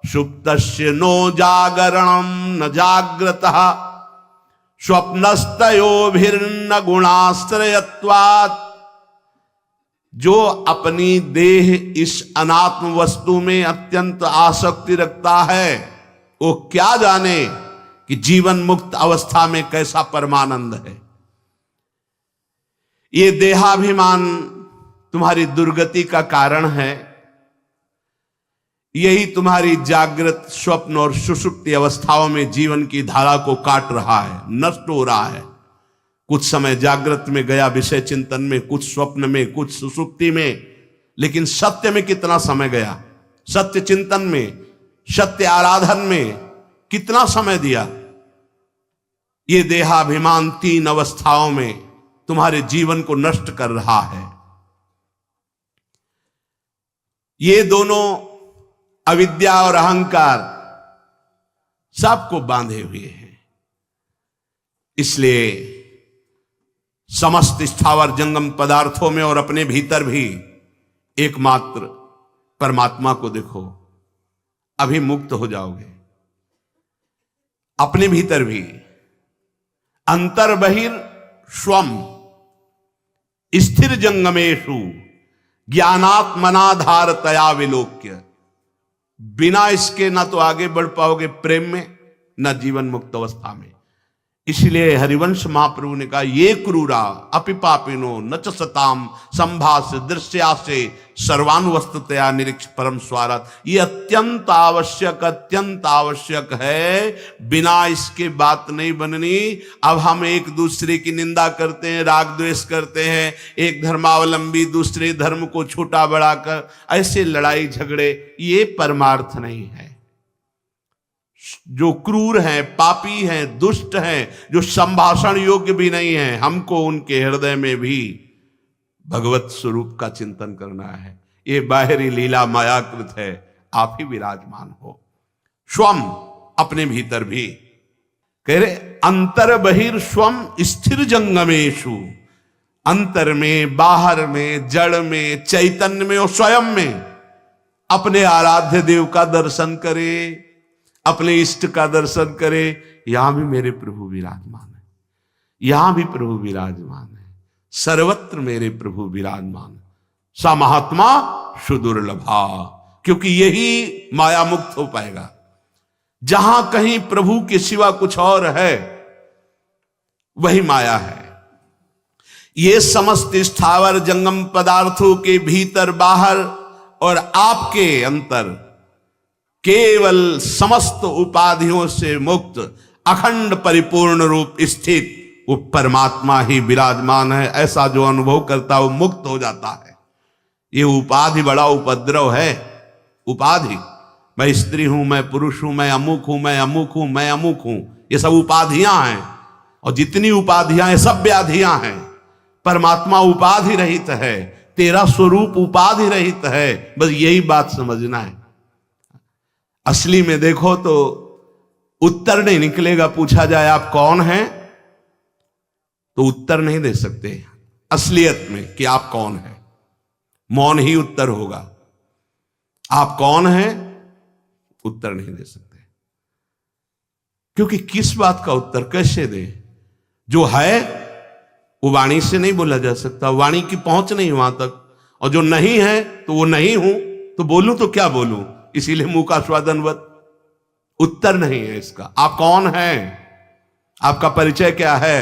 सुप्तस्य नो जागरणं न जाग्रतः, स्वप्नस्तयोभिर्न गुणाश्रयत्वात्। जो अपनी देह इस अनात्म वस्तु में अत्यंत आसक्ति रखता है, वो क्या जाने कि जीवन मुक्त अवस्था में कैसा परमानंद है। ये देहाभिमान तुम्हारी दुर्गति का कारण है। यही तुम्हारी जागृत, स्वप्न और सुषुप्ति अवस्थाओं में जीवन की धारा को काट रहा है, नष्ट हो रहा है। कुछ समय जागृत में गया विषय चिंतन में, कुछ स्वप्न में, कुछ सुषुप्ति में, लेकिन सत्य में कितना समय गया? सत्य चिंतन में, सत्य आराधन में कितना समय दिया? ये देहाभिमान तीन अवस्थाओं में तुम्हारे जीवन को नष्ट कर रहा है। ये दोनों अविद्या और अहंकार सबको बांधे हुए हैं। इसलिए समस्त स्थावर जंगम पदार्थों में और अपने भीतर भी एकमात्र परमात्मा को देखो, अभी मुक्त हो जाओगे। अपने भीतर भी अंतर बहिर स्वम स्थिर जंगमेशु ज्ञानात्मनाधारतया विलोक्य। बिना इसके ना तो आगे बढ़ पाओगे प्रेम में, ना जीवन मुक्त अवस्था में। इसलिए हरिवंश महाप्रभु ने कहा, ये क्रूरा अपिपापिनो न च सताम संभास दृश्यासे सर्वानुवस्ततया निरीक्ष परम स्वार्थ। ये अत्यंत आवश्यक है, बिना इसके बात नहीं बननी। अब हम एक दूसरे की निंदा करते हैं, राग द्वेष करते हैं, एक धर्मावलंबी दूसरे धर्म को छोटा बढ़ाकर ऐसे लड़ाई झगड़े, ये परमार्थ नहीं है। जो क्रूर हैं, पापी हैं, दुष्ट हैं, जो संभाषण योग्य भी नहीं है, हमको उनके हृदय में भी भगवत स्वरूप का चिंतन करना है। ये बाहरी लीला मायाकृत है, आप ही विराजमान हो। स्वम अपने भीतर भी कह रहे, अंतर बहिर स्वम स्थिर जंगमेशु। अंतर में, बाहर में, जड़ में, चैतन्य में और स्वयं में अपने आराध्य देव का दर्शन करे, अपने इष्ट का दर्शन करे। यहां भी मेरे प्रभु विराजमान है, यहां भी प्रभु विराजमान है, सर्वत्र मेरे प्रभु विराजमान है। सा महात्मा सुदुर्लभा, क्योंकि यही माया मुक्त हो पाएगा। जहां कहीं प्रभु के सिवा कुछ और है वही माया है। ये समस्त स्थावर जंगम पदार्थों के भीतर बाहर और आपके अंतर केवल समस्त उपाधियों से मुक्त अखंड परिपूर्ण रूप स्थित वो परमात्मा ही विराजमान है। ऐसा जो अनुभव करता है वो मुक्त हो जाता है। ये उपाधि बड़ा उपद्रव है। उपाधि, मैं स्त्री हूं, मैं पुरुष हूं, मैं अमुक हूं, मैं अमुक हूं, मैं अमुक हूं, ये सब उपाधियां हैं। और जितनी उपाधियां हैं सब व्याधियां हैं। परमात्मा उपाधि रहित है, तेरा स्वरूप उपाधि रहित है। बस यही बात समझना है। असली में देखो तो उत्तर नहीं निकलेगा। पूछा जाए आप कौन हैं तो उत्तर नहीं दे सकते असलियत में कि आप कौन हैं। मौन ही उत्तर होगा। आप कौन हैं उत्तर नहीं दे सकते, क्योंकि किस बात का उत्तर कैसे दे? जो है वो वाणी से नहीं बोला जा सकता, वाणी की पहुंच नहीं वहां तक। और जो नहीं है तो वो नहीं हूं, तो बोलूं तो क्या बोलूं? इसीलिए मुंह का स्वादनवत उत्तर नहीं है इसका। आप कौन हैं, आपका परिचय क्या है?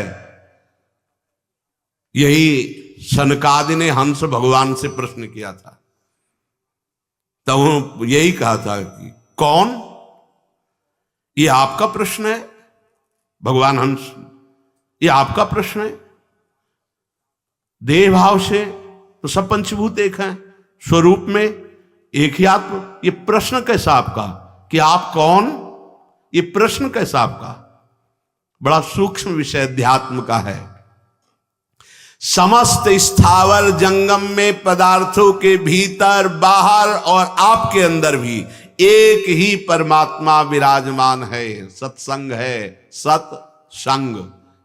यही सनकादि ने हंस भगवान से प्रश्न किया था। तब यही कहा था कि कौन, ये आपका प्रश्न है भगवान हंस, ये आपका प्रश्न है। देह भाव से तो सब पंचभूत एक हैं, स्वरूप में एक ही आत्मा। ये प्रश्न कैसा आपका कि आप कौन, ये प्रश्न कैसा आपका? बड़ा सूक्ष्म विषय अध्यात्म का है। समस्त स्थावर जंगम में पदार्थों के भीतर बाहर और आपके अंदर भी एक ही परमात्मा विराजमान है। सत्संग है, सत्संग,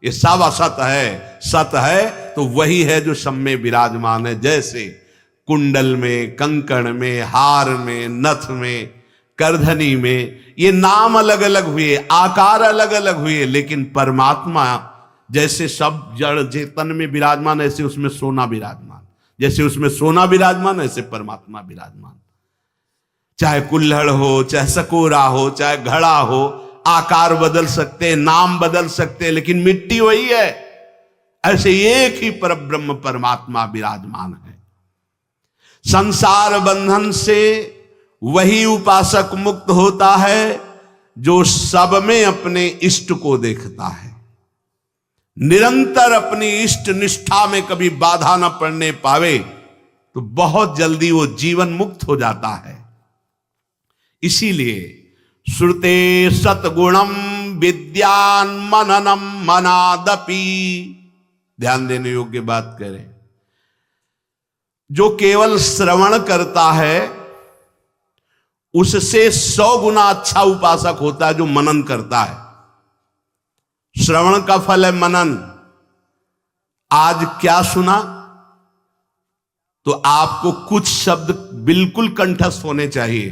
ये सब असत है। सत है तो वही है जो सब में विराजमान है। जैसे कुंडल में, कंकण में, हार में, नथ में, करधनी में, ये नाम अलग अलग हुए, आकार अलग अलग हुए, लेकिन परमात्मा जैसे सब जड़ चेतन में विराजमान, ऐसे उसमें सोना विराजमान। जैसे उसमें सोना विराजमान, ऐसे परमात्मा विराजमान। चाहे कुल्हड़ हो, चाहे सकोरा हो, चाहे घड़ा हो, आकार बदल सकते, नाम बदल सकते, लेकिन मिट्टी वही है। ऐसे एक ही परब्रह्म परमात्मा विराजमान है। संसार बंधन से वही उपासक मुक्त होता है जो सब में अपने इष्ट को देखता है, निरंतर अपनी इष्ट निष्ठा में कभी बाधा न पड़ने पावे, तो बहुत जल्दी वो जीवन मुक्त हो जाता है। इसीलिए श्रुते सतगुणम विद्यान मननम मनादपि, ध्यान देने योग्य बात करें। जो केवल श्रवण करता है उससे 100 गुना अच्छा उपासक होता है जो मनन करता है। श्रवण का फल है मनन। आज क्या सुना, तो आपको कुछ शब्द बिल्कुल कंठस्थ होने चाहिए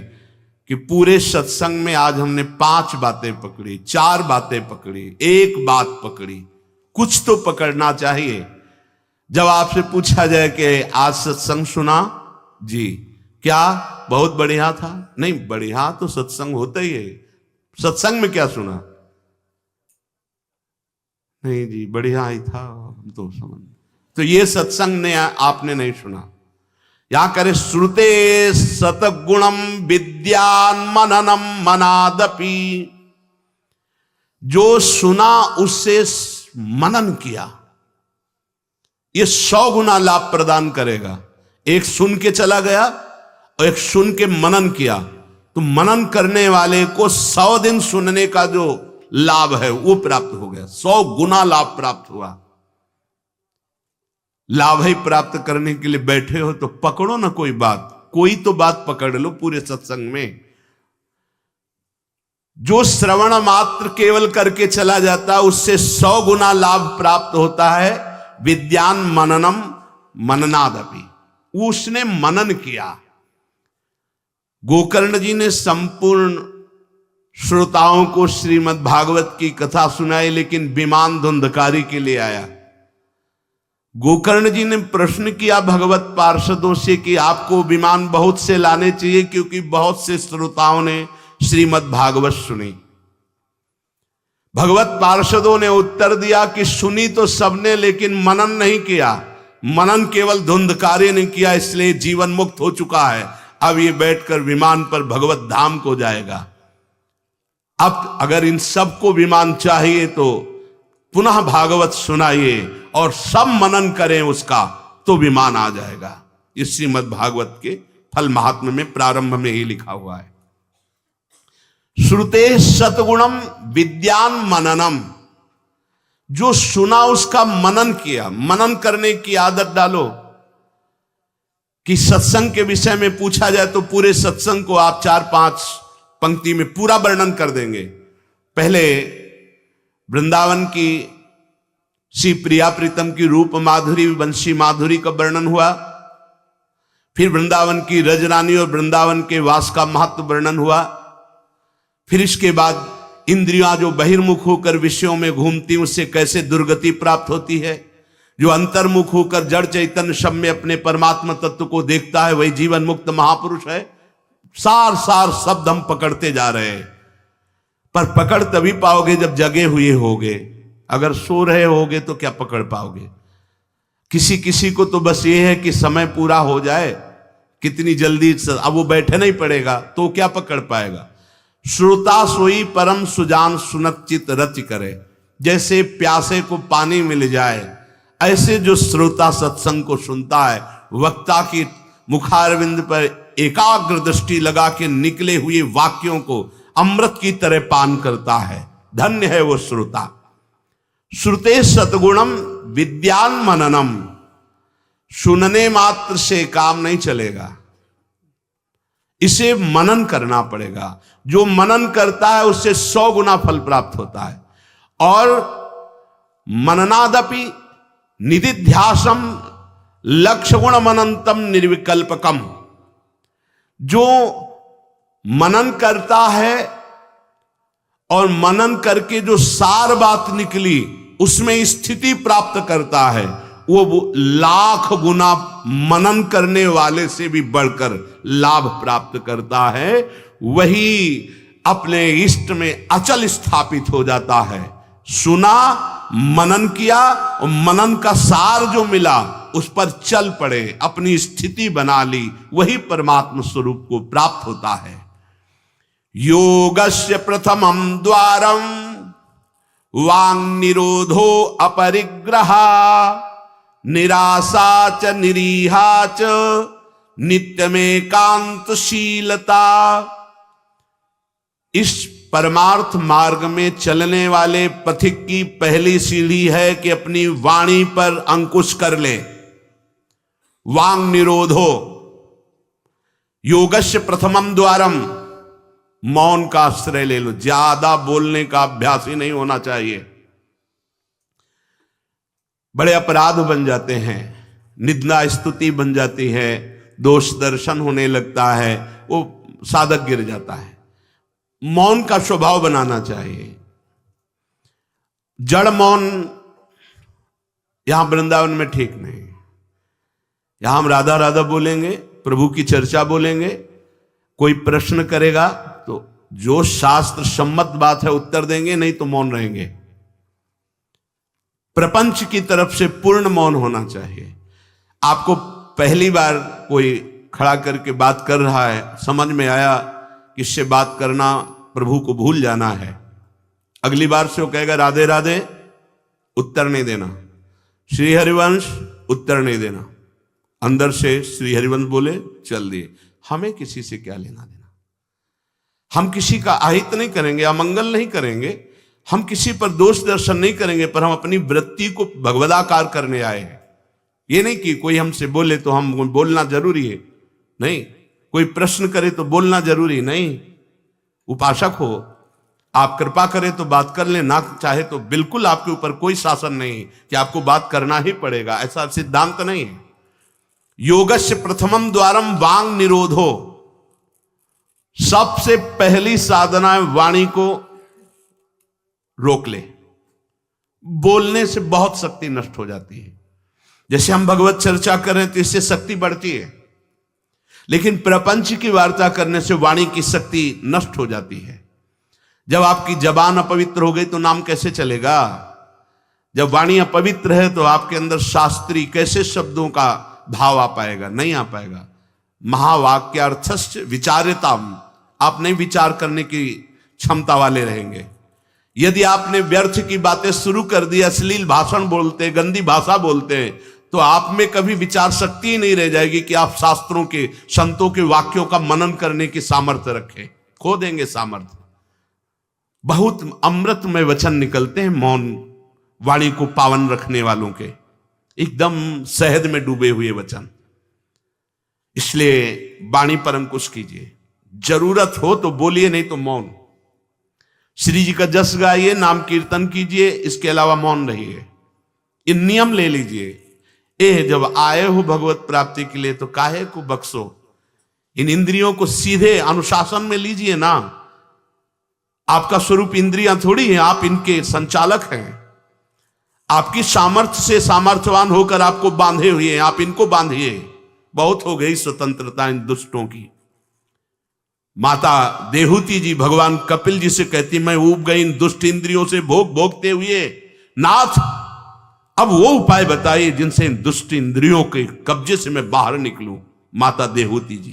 कि पूरे सत्संग में आज हमने 5 बातें पकड़ी, 4 बातें पकड़ी, 1 बात पकड़ी, कुछ तो पकड़ना चाहिए। जब आपसे पूछा जाए कि आज सत्संग सुना जी, क्या बहुत बढ़िया था? नहीं, बढ़िया तो सत्संग होता ही है। सत्संग में क्या सुना? नहीं जी, बढ़िया ही था, हम तो समझ। तो ये सत्संग ने आपने नहीं सुना। या करे श्रुते सतगुणम विद्यान मननम मनादपि, जो सुना उससे मनन किया, ये 100 गुना लाभ प्रदान करेगा। एक सुन के चला गया और एक सुन के मनन किया, तो मनन करने वाले को 100 दिन सुनने का जो लाभ है वो प्राप्त हो गया। 100 गुना लाभ प्राप्त हुआ। लाभ ही प्राप्त करने के लिए बैठे हो तो पकड़ो ना कोई बात, कोई तो बात पकड़ लो पूरे सत्संग में। जो श्रवण मात्र केवल करके चला जाता है उससे 100 गुना लाभ प्राप्त होता है। विद्यान मननम मननादपि, उसने मनन किया। गोकर्ण जी ने संपूर्ण श्रोताओं को श्रीमद् भागवत की कथा सुनाई, लेकिन विमान धुंधकारी के लिए आया। गोकर्ण जी ने प्रश्न किया भगवत पार्षदों से कि आपको विमान बहुत से लाने चाहिए, क्योंकि बहुत से श्रोताओं ने श्रीमद् भागवत सुनी। भगवत पार्षदों ने उत्तर दिया कि सुनी तो सबने, लेकिन मनन नहीं किया। मनन केवल धुंधकारी ने किया, इसलिए जीवन मुक्त हो चुका है। अब ये बैठकर विमान पर भगवत धाम को जाएगा। अब अगर इन सबको विमान चाहिए तो पुनः भागवत सुनाइए और सब मनन करें उसका, तो विमान आ जाएगा। इस श्रीमद् भागवत के फल महात्म्य में प्रारंभ में ही लिखा हुआ है। श्रुते सतगुणम विद्यान मननम, जो सुना उसका मनन किया। मनन करने की आदत डालो कि सत्संग के विषय में पूछा जाए तो पूरे सत्संग को आप 4-5 पंक्ति में पूरा वर्णन कर देंगे। पहले वृंदावन की श्री प्रिया प्रीतम की रूप माधुरी वंशी माधुरी का वर्णन हुआ, फिर वृंदावन की रजरानी और वृंदावन के वास का महत्व वर्णन हुआ, फिर इसके बाद इंद्रियां जो बहिर्मुख होकर विषयों में घूमती उससे कैसे दुर्गति प्राप्त होती है, जो अंतर्मुख होकर जड़ चैतन्य सब में अपने परमात्मा तत्व को देखता है वही जीवन मुक्त महापुरुष है। सार सार शब्द हम पकड़ते जा रहे हैं, पर पकड़ तभी पाओगे जब जगे हुए होगे। अगर सो रहे होगे तो क्या पकड़ पाओगे? किसी किसी को तो बस ये है कि समय पूरा हो जाए, कितनी जल्दी, अब वो बैठे नहीं पड़ेगा तो क्या पकड़ पाएगा। श्रोता सोई परम सुजान सुनत चित रच करे, जैसे प्यासे को पानी मिल जाए ऐसे जो श्रोता सत्संग को सुनता है, वक्ता की मुखारविंद पर एकाग्र दृष्टि लगा के निकले हुए वाक्यों को अमृत की तरह पान करता है, धन्य है वो श्रोता। श्रुते सतगुणम विद्यान मननम, सुनने मात्र से काम नहीं चलेगा, इसे मनन करना पड़ेगा। जो मनन करता है उससे 100 गुना फल प्राप्त होता है। और मननादपि निदिध्यासम लक्ष्य गुण मनंतम निर्विकल्पकम, जो मनन करता है और मनन करके जो सार बात निकली उसमें स्थिति प्राप्त करता है, वो लाख गुना मनन करने वाले से भी बढ़कर लाभ प्राप्त करता है। वही अपने इष्ट में अचल स्थापित हो जाता है। सुना, मनन किया और मनन का सार जो मिला उस पर चल पड़े, अपनी स्थिति बना ली, वही परमात्मा स्वरूप को प्राप्त होता है। योगस्य प्रथमं द्वारम वांग निरोधो अपरिग्रह निराशा च निरीहा च नित्यमेकांतशीलता। इस परमार्थ मार्ग में चलने वाले पथिक की पहली सीढ़ी है कि अपनी वाणी पर अंकुश कर ले। वांग निरोधो, योगस्य प्रथमम द्वारम, मौन का आश्रय ले लो। ज्यादा बोलने का अभ्यास ही नहीं होना चाहिए, बड़े अपराध बन जाते हैं, निंदा स्तुति बन जाती है, दोष दर्शन होने लगता है, वो साधक गिर जाता है। मौन का स्वभाव बनाना चाहिए। जड़ मौन यहां वृंदावन में ठीक नहीं। यहां हम राधा राधा बोलेंगे, प्रभु की चर्चा बोलेंगे, कोई प्रश्न करेगा तो जो शास्त्र सम्मत बात है उत्तर देंगे, नहीं तो मौन रहेंगे। प्रपंच की तरफ से पूर्ण मौन होना चाहिए। आपको पहली बार कोई खड़ा करके बात कर रहा है, समझ में आया कि इससे बात करना प्रभु को भूल जाना है, अगली बार से वो कहेगा राधे राधे, उत्तर नहीं देना। श्री हरिवंश, उत्तर नहीं देना। अंदर से श्री हरिवंश बोले, चल दिए। हमें किसी से क्या लेना देना? हम किसी का अहित नहीं करेंगे, अमंगल नहीं करेंगे, हम किसी पर दोष दर्शन नहीं करेंगे, पर हम अपनी वृत्ति को भगवदाकार करने आए हैं। ये नहीं कि कोई हमसे बोले तो हम बोलना जरूरी है, नहीं। कोई प्रश्न करे तो बोलना जरूरी नहीं। उपासक हो, आप कृपा करें तो बात कर लें, ना चाहे तो बिल्कुल आपके ऊपर कोई शासन नहीं कि आपको बात करना ही पड़ेगा, ऐसा सिद्धांत नहीं है। योगस्य प्रथमम द्वारम वांग निरोधो, सबसे पहली साधना है वाणी को रोक ले। बोलने से बहुत शक्ति नष्ट हो जाती है। जैसे हम भगवत चर्चा करें तो इससे शक्ति बढ़ती है, लेकिन प्रपंच की वार्ता करने से वाणी की शक्ति नष्ट हो जाती है। जब आपकी जबान अपवित्र हो गई तो नाम कैसे चलेगा? जब वाणी अपवित्र है तो आपके अंदर शास्त्री कैसे शब्दों का भाव आ पाएगा? नहीं आ पाएगा। महावाक्यार्थस्य विचारिताम, आप नहीं विचार करने की क्षमता वाले रहेंगे। यदि आपने व्यर्थ की बातें शुरू कर दी, अश्लील भाषण बोलते, गंदी भाषा बोलते, तो आप में कभी विचार शक्ति ही नहीं रह जाएगी कि आप शास्त्रों के, संतों के वाक्यों का मनन करने की सामर्थ्य रखें। खो देंगे सामर्थ्य। बहुत अमृतमय वचन निकलते हैं मौन वाणी को पावन रखने वालों के, एकदम शहद में डूबे हुए वचन। इसलिए वाणी पर अंकुश कीजिए। जरूरत हो तो बोलिए, नहीं तो मौन। श्री जी का जस गाइए, नाम कीर्तन कीजिए, इसके अलावा मौन रहिए। इन नियम ले लीजिए। जब आए हो भगवत प्राप्ति के लिए तो काहे को बख्शो। इन इंद्रियों को सीधे अनुशासन में लीजिए ना। आपका स्वरूप इंद्रियां थोड़ी हैं, आप इनके संचालक हैं। आपकी सामर्थ्य से सामर्थ्यवान होकर आपको बांधे हुए हैं, आप इनको बांधिए। बहुत हो गई स्वतंत्रता इन दुष्टों की। माता देहूती जी भगवान कपिल जी से कहती, मैं ऊब गई इन दुष्ट इंद्रियों से भोग भोगते हुए, नाथ अब वो उपाय बताइए जिनसे इन दुष्ट इंद्रियों के कब्जे से मैं बाहर निकलूं। माता देहूती जी,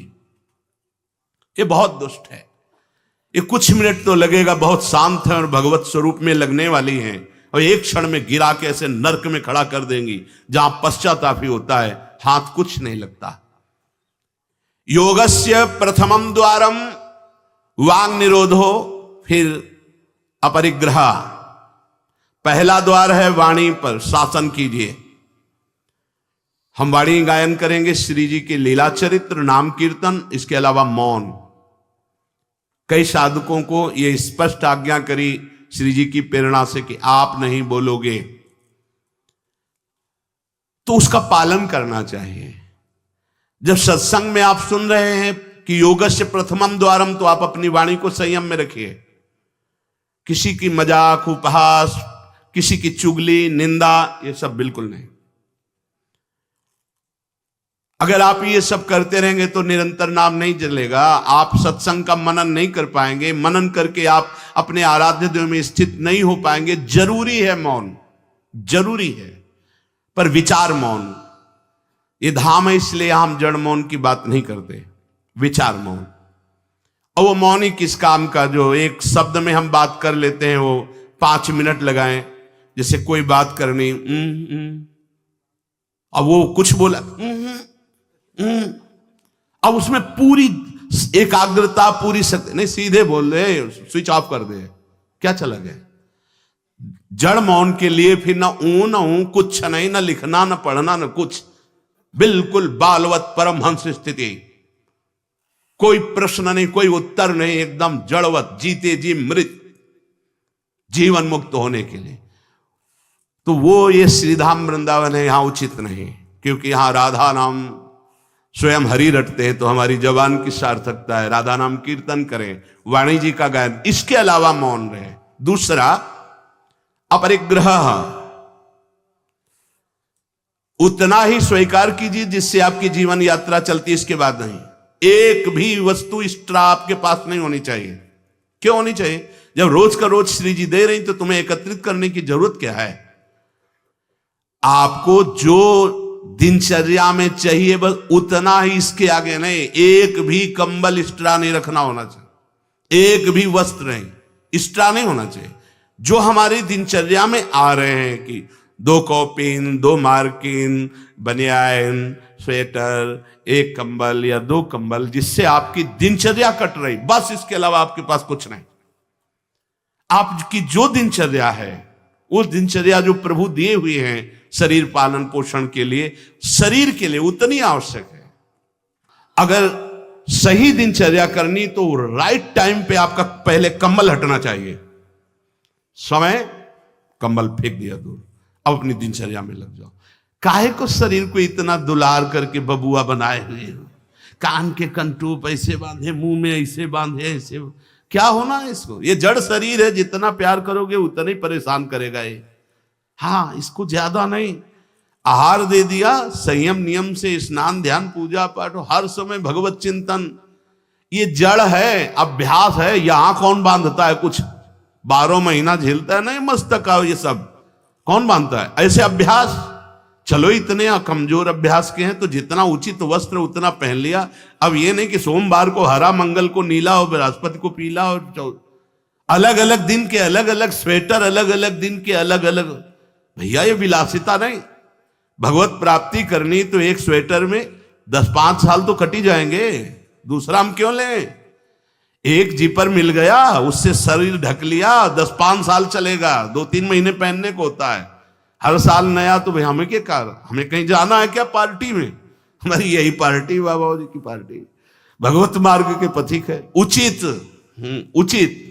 ये बहुत दुष्ट है। ये कुछ मिनट तो लगेगा, बहुत शांत है और भगवत स्वरूप में लगने वाली हैं, और एक क्षण में गिरा के ऐसे नरक में खड़ा कर देंगी जहां पश्चाताप ही होता है, हाथ कुछ नहीं लगता। योगस्य प्रथमम द्वारम वांग निरोधो, फिर अपरिग्रह। पहला द्वार है वाणी पर शासन कीजिए। हम वाणी गायन करेंगे, श्री जी के लीला चरित्र, नाम कीर्तन, इसके अलावा मौन। कई साधकों को यह स्पष्ट आज्ञा करी श्री जी की प्रेरणा से कि आप नहीं बोलोगे, तो उसका पालन करना चाहिए। जब सत्संग में आप सुन रहे हैं कि योगस्य प्रथमम द्वारम, तो आप अपनी वाणी को संयम में रखिए। किसी की मजाक, उपहास, किसी की चुगली, निंदा, ये सब बिल्कुल नहीं। अगर आप ये सब करते रहेंगे तो निरंतर नाम नहीं चलेगा। आप सत्संग का मनन नहीं कर पाएंगे। मनन करके आप अपने आराध्य देव में स्थित नहीं हो पाएंगे। जरूरी है मौन, जरूरी है, पर विचार मौन। ये धाम है, इसलिए हम जड़ मौन की बात नहीं करते, विचार मौन। और वो मौन ही किस काम का जो एक शब्द में हम बात कर लेते हैं, वो 5 मिनट लगाएं। जैसे कोई बात करनी, अब वो कुछ बोला, अब उसमें पूरी एकाग्रता, पूरी शक्ति नहीं, सीधे बोल दे, स्विच ऑफ कर दे, क्या चला गया। जड़ मौन के लिए फिर ना ऊ ना ऊ, कुछ नहीं, ना लिखना, ना पढ़ना, ना कुछ, बिल्कुल बालवत परमहंस स्थिति। कोई प्रश्न नहीं, कोई उत्तर नहीं, एकदम जड़वत, जीते जी मृत, जीवन मुक्त होने के लिए। तो वो ये श्रीधाम वृंदावन है, यहां उचित नहीं, क्योंकि यहां राधा नाम स्वयं हरि रटते हैं, तो हमारी जबान की सार्थकता है। राधा नाम कीर्तन करें, वाणी जी का गायन, इसके अलावा मौन रहे। दूसरा अपरिग्रह, उतना ही स्वीकार कीजिए जिससे आपकी जीवन यात्रा चलती है, इसके बाद नहीं। एक भी वस्तु एक्स्ट्रा आपके पास नहीं होनी चाहिए। क्यों होनी चाहिए? जब रोज का रोज श्री जी दे रही तो तुम्हें एकत्रित करने की जरूरत क्या है? आपको जो दिनचर्या में चाहिए बस उतना ही, इसके आगे नहीं। एक भी कंबल एक्स्ट्रा नहीं रखना होना चाहिए, एक भी वस्त्र नहीं एक्स्ट्रा नहीं होना चाहिए। जो हमारी दिनचर्या में आ रहे हैं कि 2 कॉपिन, 2 मार्किन, बनियान, स्वेटर, 1 कंबल या 2 कंबल, जिससे आपकी दिनचर्या कट रही, बस इसके अलावा आपके पास कुछ नहीं। आपकी जो दिनचर्या है, वो दिनचर्या जो प्रभु दिए हुए हैं शरीर पालन पोषण के लिए, शरीर के लिए उतनी आवश्यक है। अगर सही दिनचर्या करनी तो राइट टाइम पे आपका पहले कंबल हटना चाहिए। समय कंबल फेंक दिया दूर, अब अपनी दिनचर्या में लग जाओ। काहे को शरीर को इतना दुलार करके बबुआ बनाए हुए हो, कान के कंटूप ऐसे बांधे, मुंह में ऐसे बांधे, ऐसे क्या होना है इसको? ये जड़ शरीर है, जितना प्यार करोगे उतना ही परेशान करेगा ये। हाँ, इसको ज्यादा नहीं, आहार दे दिया, संयम नियम से स्नान ध्यान पूजा पाठ, हर समय भगवत चिंतन। ये जड़ है, अभ्यास है। यहां कौन बांधता है कुछ? 12 महीना झेलता है नहीं मस्तक का, ये सब कौन बांधता है? ऐसे अभ्यास। चलो इतने कमजोर अभ्यास के हैं तो जितना उचित वस्त्र उतना पहन लिया। अब ये नहीं कि सोमवार को हरा, मंगल को नीला और बृहस्पति को पीला, और अलग अलग दिन के अलग अलग स्वेटर, अलग अलग दिन के अलग अलग। भैया ये विलासिता नहीं। भगवत प्राप्ति करनी तो एक स्वेटर में 10-5 साल तो कट ही जाएंगे, दूसरा हम क्यों लें? एक जीपर मिल गया, उससे शरीर ढक लिया, 10-5 साल चलेगा, 2-3 महीने पहनने को होता है। हर साल नया तो भाई हमें क्या कार, हमें कहीं जाना है क्या पार्टी में? हमारी यही पार्टी, बाबा जी की पार्टी। भगवत मार्ग के पथिक है, उचित उचित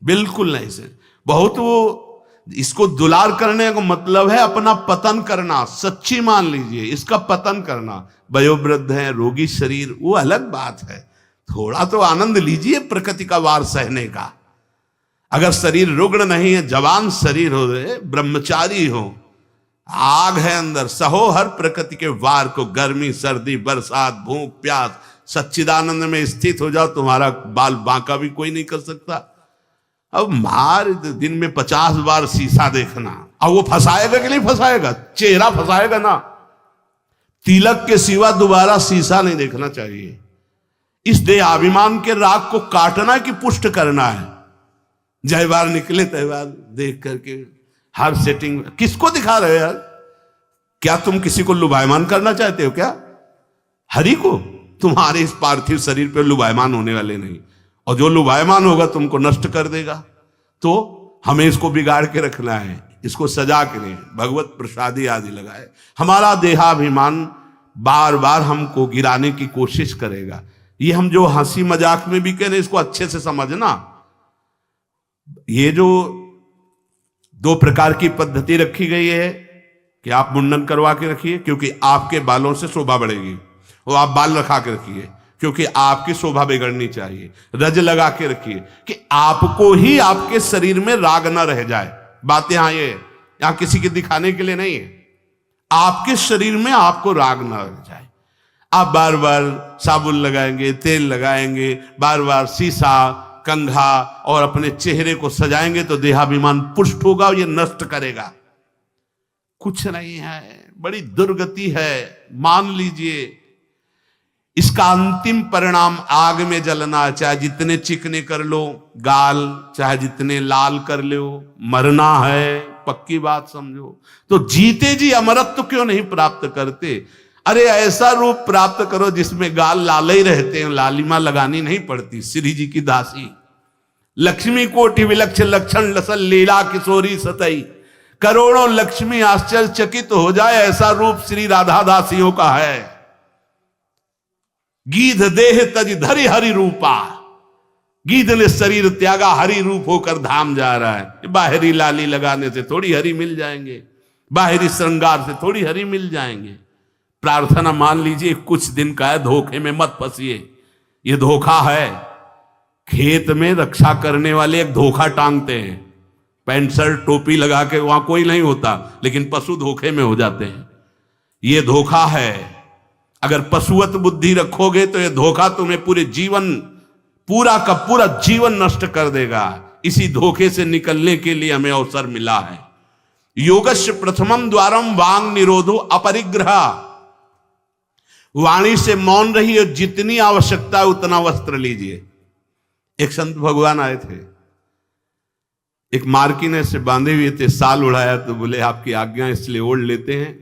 बिल्कुल नहीं से। बहुत वो इसको दुलार करने का मतलब है अपना पतन करना। सच्ची मान लीजिए, इसका पतन करना। वयोवृद्ध है, रोगी शरीर, वो अलग बात है। थोड़ा तो आनंद लीजिए प्रकृति का वार सहने का। अगर शरीर रुग्ण नहीं है, जवान शरीर हो, ब्रह्मचारी हो, आग है अंदर, सहो हर प्रकृति के वार को। गर्मी सर्दी बरसात भूख प्यास, सच्चिदानंद में स्थित हो जाओ, तुम्हारा बाल बांका भी कोई नहीं कर सकता। अब मार दिन में 50 बार शीशा देखना, अब वो फंसाएगा कि नहीं फंसाएगा? चेहरा फंसाएगा ना। तिलक के सिवा दोबारा शीशा नहीं देखना चाहिए। इस देहाभिमान के राग को काटना कि पुष्ट करना है? जय बार निकले तय बार देख करके हर सेटिंग किसको दिखा रहे हो यार? क्या तुम किसी को लुभायमान करना चाहते हो क्या? हरि को? तुम्हारे इस पार्थिव शरीर पे लुभायमान होने वाले नहीं, और जो लुभायमान होगा तुमको नष्ट कर देगा। तो हमें इसको बिगाड़ के रखना है, इसको सजा के नहीं, भगवत प्रसादी आदि लगाए। हमारा देहाभिमान बार बार हमको गिराने की कोशिश करेगा। ये हम जो हंसी मजाक में भी कह रहे, इसको अच्छे से समझना। ये जो 2 प्रकार की पद्धति रखी गई है कि आप मुंडन करवा के रखिए क्योंकि आपके बालों से शोभा बढ़ेगी, और आप बाल रखा के रखिए क्योंकि आपकी शोभा बिगड़नी चाहिए। रज लगा के रखिए कि आपको ही आपके शरीर में राग ना रह जाए। बात यहां किसी के दिखाने के लिए नहीं है, आपके शरीर में आपको राग ना रह जाए। आप बार बार साबुन लगाएंगे, तेल लगाएंगे, बार बार शीशा कंघा और अपने चेहरे को सजाएंगे तो देहाभिमान पुष्ट होगा, और ये नष्ट करेगा। कुछ नहीं है, बड़ी दुर्गति है, मान लीजिए। इसका अंतिम परिणाम आग में जलना। चाहे जितने चिकने कर लो गाल, चाहे जितने लाल कर लो, मरना है, पक्की बात समझो। तो जीते जी अमरत्व क्यों नहीं प्राप्त करते? अरे ऐसा रूप प्राप्त करो जिसमें गाल लाल ही रहते हैं, लालिमा लगानी नहीं पड़ती। श्री जी की दासी लक्ष्मी कोटि विलक्षण लक्षण लसल लीला किशोरी सतई, करोड़ों लक्ष्मी आश्चर्यचकित हो जाए, ऐसा रूप श्री राधा दासियों का है। गीध देह तज धरि हरि रूपा, गीध ने शरीर त्यागा, हरि रूप होकर धाम जा रहा है। बाहरी लाली लगाने से थोड़ी हरि मिल जाएंगे, बाहरी श्रृंगार से थोड़ी हरि मिल जाएंगे। प्रार्थना मान लीजिए कुछ दिन का है, धोखे में मत फंसिए। ये धोखा है। खेत में रक्षा करने वाले एक धोखा टांगते हैं, पैंट शर्ट टोपी लगा के, वहां कोई नहीं होता, लेकिन पशु धोखे में हो जाते हैं। ये धोखा है। अगर पशुवत बुद्धि रखोगे तो ये धोखा तुम्हें पूरे जीवन, पूरा का पूरा जीवन नष्ट कर देगा। इसी धोखे से निकलने के लिए हमें अवसर मिला है। योगस्य प्रथमम द्वारम वांग निरोधो अपरिग्रह। वाणी से मौन रहिए, जितनी आवश्यकता है उतना वस्त्र लीजिए। एक संत भगवान आए थे, एक मार्किन ऐसे बांधे हुए थे, साल उड़ाया, तो बोले आपकी आज्ञा इसलिए ओढ़ लेते हैं।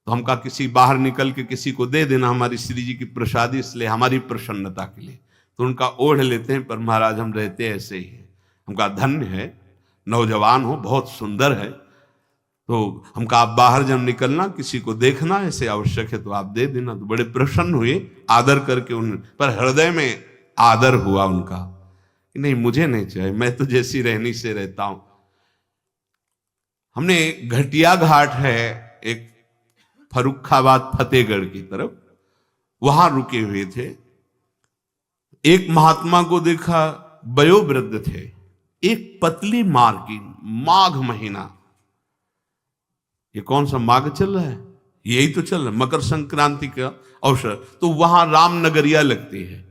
तो हम कहा किसी बाहर निकल के किसी को दे देना, हमारी श्री जी की प्रसादी, इसलिए हमारी प्रसन्नता के लिए। तो उनका ओढ़ लेते हैं, पर महाराज हम रहते ऐसे ही हैं। हम कहा धन्य है, नौजवान हो, बहुत सुंदर है। तो हम कहा आप बाहर जब निकलना किसी को देखना ऐसे आवश्यक है तो आप दे देना। तो बड़े प्रसन्न हुए, आदर करके उन पर हृदय में आदर हुआ उनका कि नहीं मुझे नहीं चाहिए, मैं तो जैसी रहनी से रहता हूं। हमने घटिया घाट है एक फर्रुखाबाद फतेहगढ़ की तरफ, वहां रुके हुए थे। एक महात्मा को देखा, वयोवृद्ध थे, एक पतली मार्किन, माघ महीना, ये कौन सा माघ चल रहा है, यही तो चल रहा है, मकर संक्रांति का अवसर। तो वहां रामनगरिया लगती है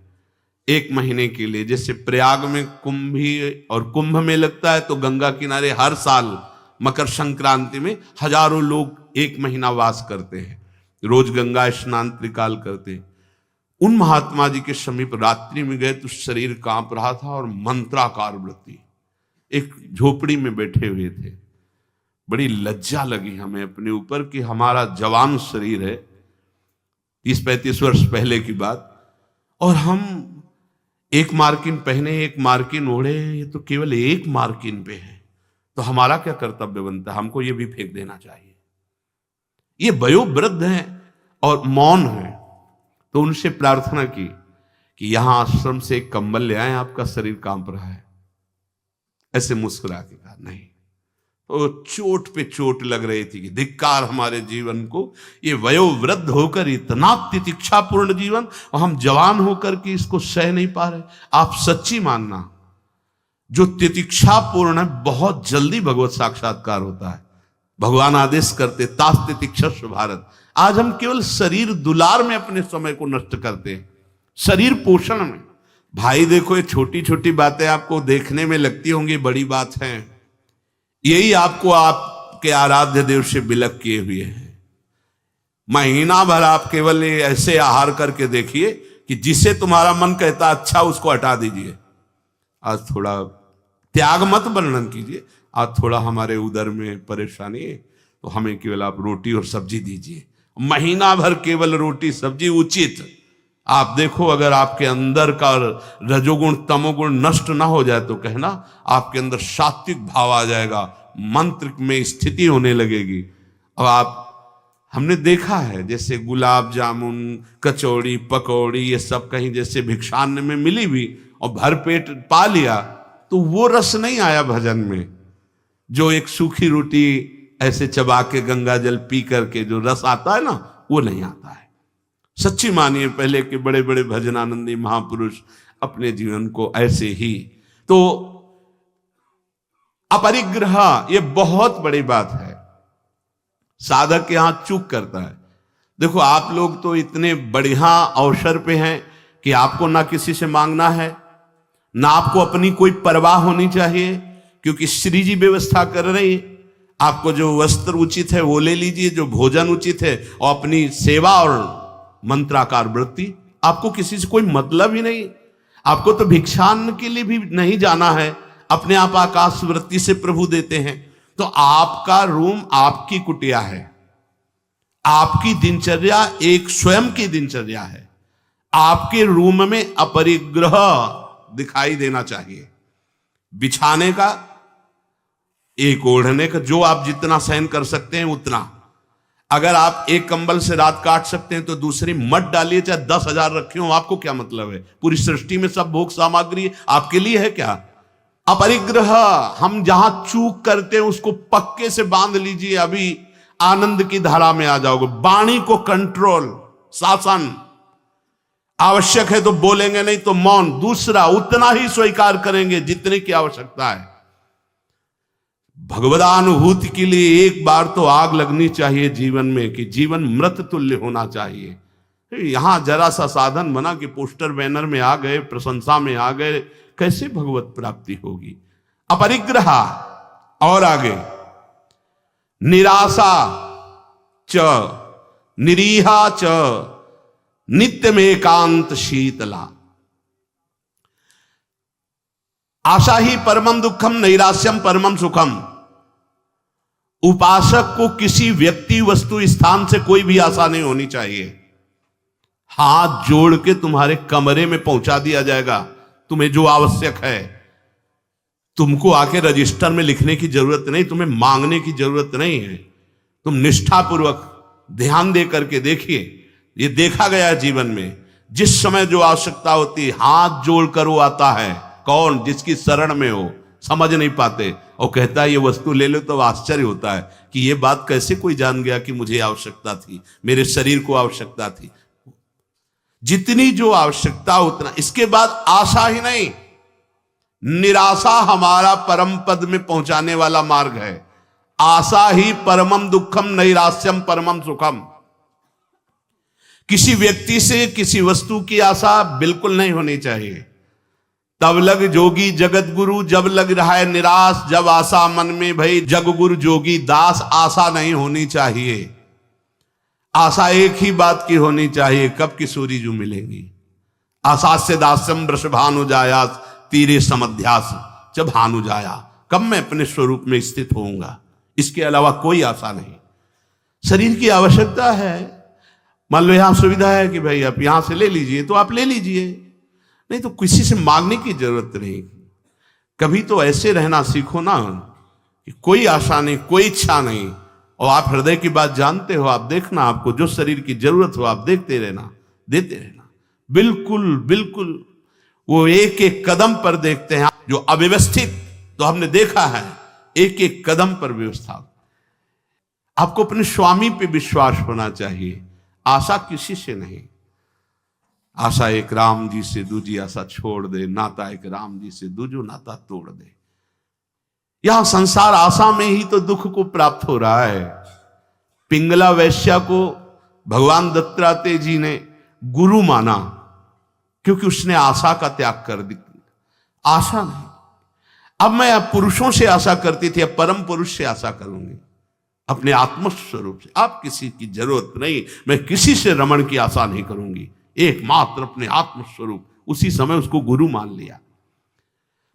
1 महीने के लिए, जैसे प्रयाग में कुंभ में लगता है, तो गंगा किनारे हर साल मकर संक्रांति में हजारों लोग 1 महीना वास करते हैं, रोज गंगा स्नान त्रिकाल करते हैं। उन महात्मा जी के समीप रात्रि में गए तो शरीर कांप रहा था और मंत्राकार वृत्ति, एक झोपड़ी में बैठे हुए थे। बड़ी लज्जा लगी हमें अपने ऊपर कि हमारा जवान शरीर है, 30-35 वर्ष पहले की बात, और हम 1 मार्किन पहने, 1 मार्किन ओढ़े, ये तो केवल 1 मार्किन पे है, तो हमारा क्या कर्तव्य बनता है, हमको ये भी फेंक देना चाहिए। ये वयोवृद्ध हैं और मौन है, तो उनसे प्रार्थना की कि यहां आश्रम से एक कंबल ले आए, आपका शरीर कांप रहा है। ऐसे मुस्कुरा के कहा नहीं। तो चोट पे चोट लग रही थी कि धिक्कार हमारे जीवन को, ये वयोवृद्ध होकर इतना तितिक्षापूर्ण जीवन, और हम जवान होकर के इसको सह नहीं पा रहे। आप सच्ची मानना, जो तितिक्षापूर्ण है बहुत जल्दी भगवत साक्षात्कार होता है। भगवान आदेश करते तास तितिक्षस्व भारत। आज हम केवल शरीर दुलार में अपने समय को नष्ट करते हैं, शरीर पोषण में। भाई देखो, ये छोटी छोटी बातें आपको देखने में लगती होंगी बड़ी बात है, यही आपको आपके आराध्य देव से विलक किए हुए हैं। महीना भर आप केवल ऐसे आहार करके देखिए कि जिसे तुम्हारा मन कहता अच्छा उसको हटा दीजिए। आज थोड़ा त्याग मत वर्णन कीजिए, आज थोड़ा हमारे उदर में परेशानी है तो हमें केवल आप रोटी और सब्जी दीजिए। महीना भर केवल रोटी सब्जी उचित। आप देखो, अगर आपके अंदर का रजोगुण तमोगुण नष्ट ना हो जाए तो कहना आपके अंदर सात्विक भाव आ जाएगा, मंत्र में स्थिति होने लगेगी। अब आप, हमने देखा है जैसे गुलाब जामुन, कचौड़ी, पकौड़ी, ये सब कहीं जैसे भिक्षान्न में मिली भी और भर पेट पा लिया, तो वो रस नहीं आया भजन में। जो एक सूखी रोटी ऐसे चबा के गंगा जल पी करके जो रस आता है ना, वो नहीं आता है। सच्ची मानिए, पहले के बड़े बड़े भजनानंदी महापुरुष अपने जीवन को ऐसे ही। तो अपरिग्रह, ये बहुत बड़ी बात है, साधक यहां चूक करता है। देखो, आप लोग तो इतने बढ़िया अवसर पे हैं कि आपको ना किसी से मांगना है, ना आपको अपनी कोई परवाह होनी चाहिए, क्योंकि श्री जी व्यवस्था कर रही है। आपको जो वस्त्र उचित है वो ले लीजिए, जो भोजन उचित है, और अपनी सेवा और मंत्राकार वृत्ति। आपको किसी से कोई मतलब ही नहीं। आपको तो भिक्षान्न के लिए भी नहीं जाना है, अपने आप आकाश वृत्ति से प्रभु देते हैं। तो आपका रूम आपकी कुटिया है, आपकी दिनचर्या एक स्वयं की दिनचर्या है। आपके रूम में अपरिग्रह दिखाई देना चाहिए। बिछाने का, एक ओढ़ने का, जो आप जितना सहन कर सकते हैं उतना। अगर आप एक कंबल से रात काट सकते हैं तो दूसरी मत डालिए, चाहे 10,000 रखे हो, आपको क्या मतलब है? पूरी सृष्टि में सब भोग सामग्री आपके लिए है क्या? अपरिग्रह, हम जहां चूक करते हैं उसको पक्के से बांध लीजिए, अभी आनंद की धारा में आ जाओगे। वाणी को कंट्रोल, शासन। आवश्यक है तो बोलेंगे, नहीं तो मौन। दूसरा, उतना ही स्वीकार करेंगे जितने की आवश्यकता है। भगवदानुभूति के लिए एक बार तो आग लगनी चाहिए जीवन में, कि जीवन मृत तुल्य होना चाहिए। यहां जरा सा साधन बना कि पोस्टर बैनर में आ गए, प्रशंसा में आ गए, कैसे भगवत प्राप्ति होगी? अपरिग्रह। और आगे, निराशा च निरीहा च नित्यमेकांत शीतला। आशा ही परमम दुखम, नैराश्यम परमम सुखम। उपासक को किसी व्यक्ति, वस्तु, स्थान से कोई भी आशा नहीं होनी चाहिए। हाथ जोड़ के तुम्हारे कमरे में पहुंचा दिया जाएगा तुम्हें जो आवश्यक है। तुमको आके रजिस्टर में लिखने की जरूरत नहीं, तुम्हें मांगने की जरूरत नहीं है। तुम निष्ठापूर्वक ध्यान दे करके देखिए, ये देखा गया जीवन में, जिस समय जो आवश्यकता होती है हाथ जोड़कर वो आता है। कौन? जिसकी शरण में हो, समझ नहीं पाते, और कहता है ये वस्तु ले लो, तो आश्चर्य होता है कि ये बात कैसे कोई जान गया कि मुझे आवश्यकता थी, मेरे शरीर को आवश्यकता थी। जितनी जो आवश्यकता उतना। इसके बाद आशा ही नहीं, निराशा हमारा परम पद में पहुंचाने वाला मार्ग है। आशा ही परमम दुखम नैराश्यम परमम सुखम। किसी व्यक्ति से किसी वस्तु की आशा बिल्कुल नहीं होनी चाहिए। तब लग जोगी जगत गुरु, जब लग रहा है निराश, जब आशा मन में भई जग गुरु जोगी दास। आशा नहीं होनी चाहिए। आशा एक ही बात की होनी चाहिए, कब किशोरी जो मिलेंगी। आशा से दास्यम वृषभानु जाया तीरे समध्यास, जब भानु जाया, कब मैं अपने स्वरूप में स्थित होऊंगा। इसके अलावा कोई आशा नहीं। शरीर की आवश्यकता है। मान लो यहां सुविधा है कि भाई आप यहां से ले लीजिए, तो आप ले लीजिए, नहीं तो किसी से मांगने की जरूरत नहीं। कभी तो ऐसे रहना सीखो ना कि कोई आशा नहीं, कोई इच्छा नहीं, और आप हृदय की बात जानते हो। आप देखना, आपको जो शरीर की जरूरत हो आप देखते रहना, देते रहना। बिल्कुल बिल्कुल वो एक एक कदम पर देखते हैं। जो अव्यवस्थित, तो हमने देखा है एक एक कदम पर व्यवस्था। आपको अपने स्वामी पे विश्वास होना चाहिए, आशा किसी से नहीं। आशा एक राम जी से दूजी आशा छोड़ दे, नाता एक राम जी से दूजो नाता तोड़ दे। यह संसार आशा में ही तो दुख को प्राप्त हो रहा है। पिंगला वैश्या को भगवान दत्तात्रेय जी ने गुरु माना, क्योंकि उसने आशा का त्याग कर दी। आशा नहीं। अब मैं पुरुषों से आशा करती थी, अब परम पुरुष से आशा करूंगी, अपने आत्मस्वरूप से। अब किसी की जरूरत नहीं, मैं किसी से रमण की आशा नहीं करूंगी, एकमात्र अपने आत्मस्वरूप। उसी समय उसको गुरु मान लिया।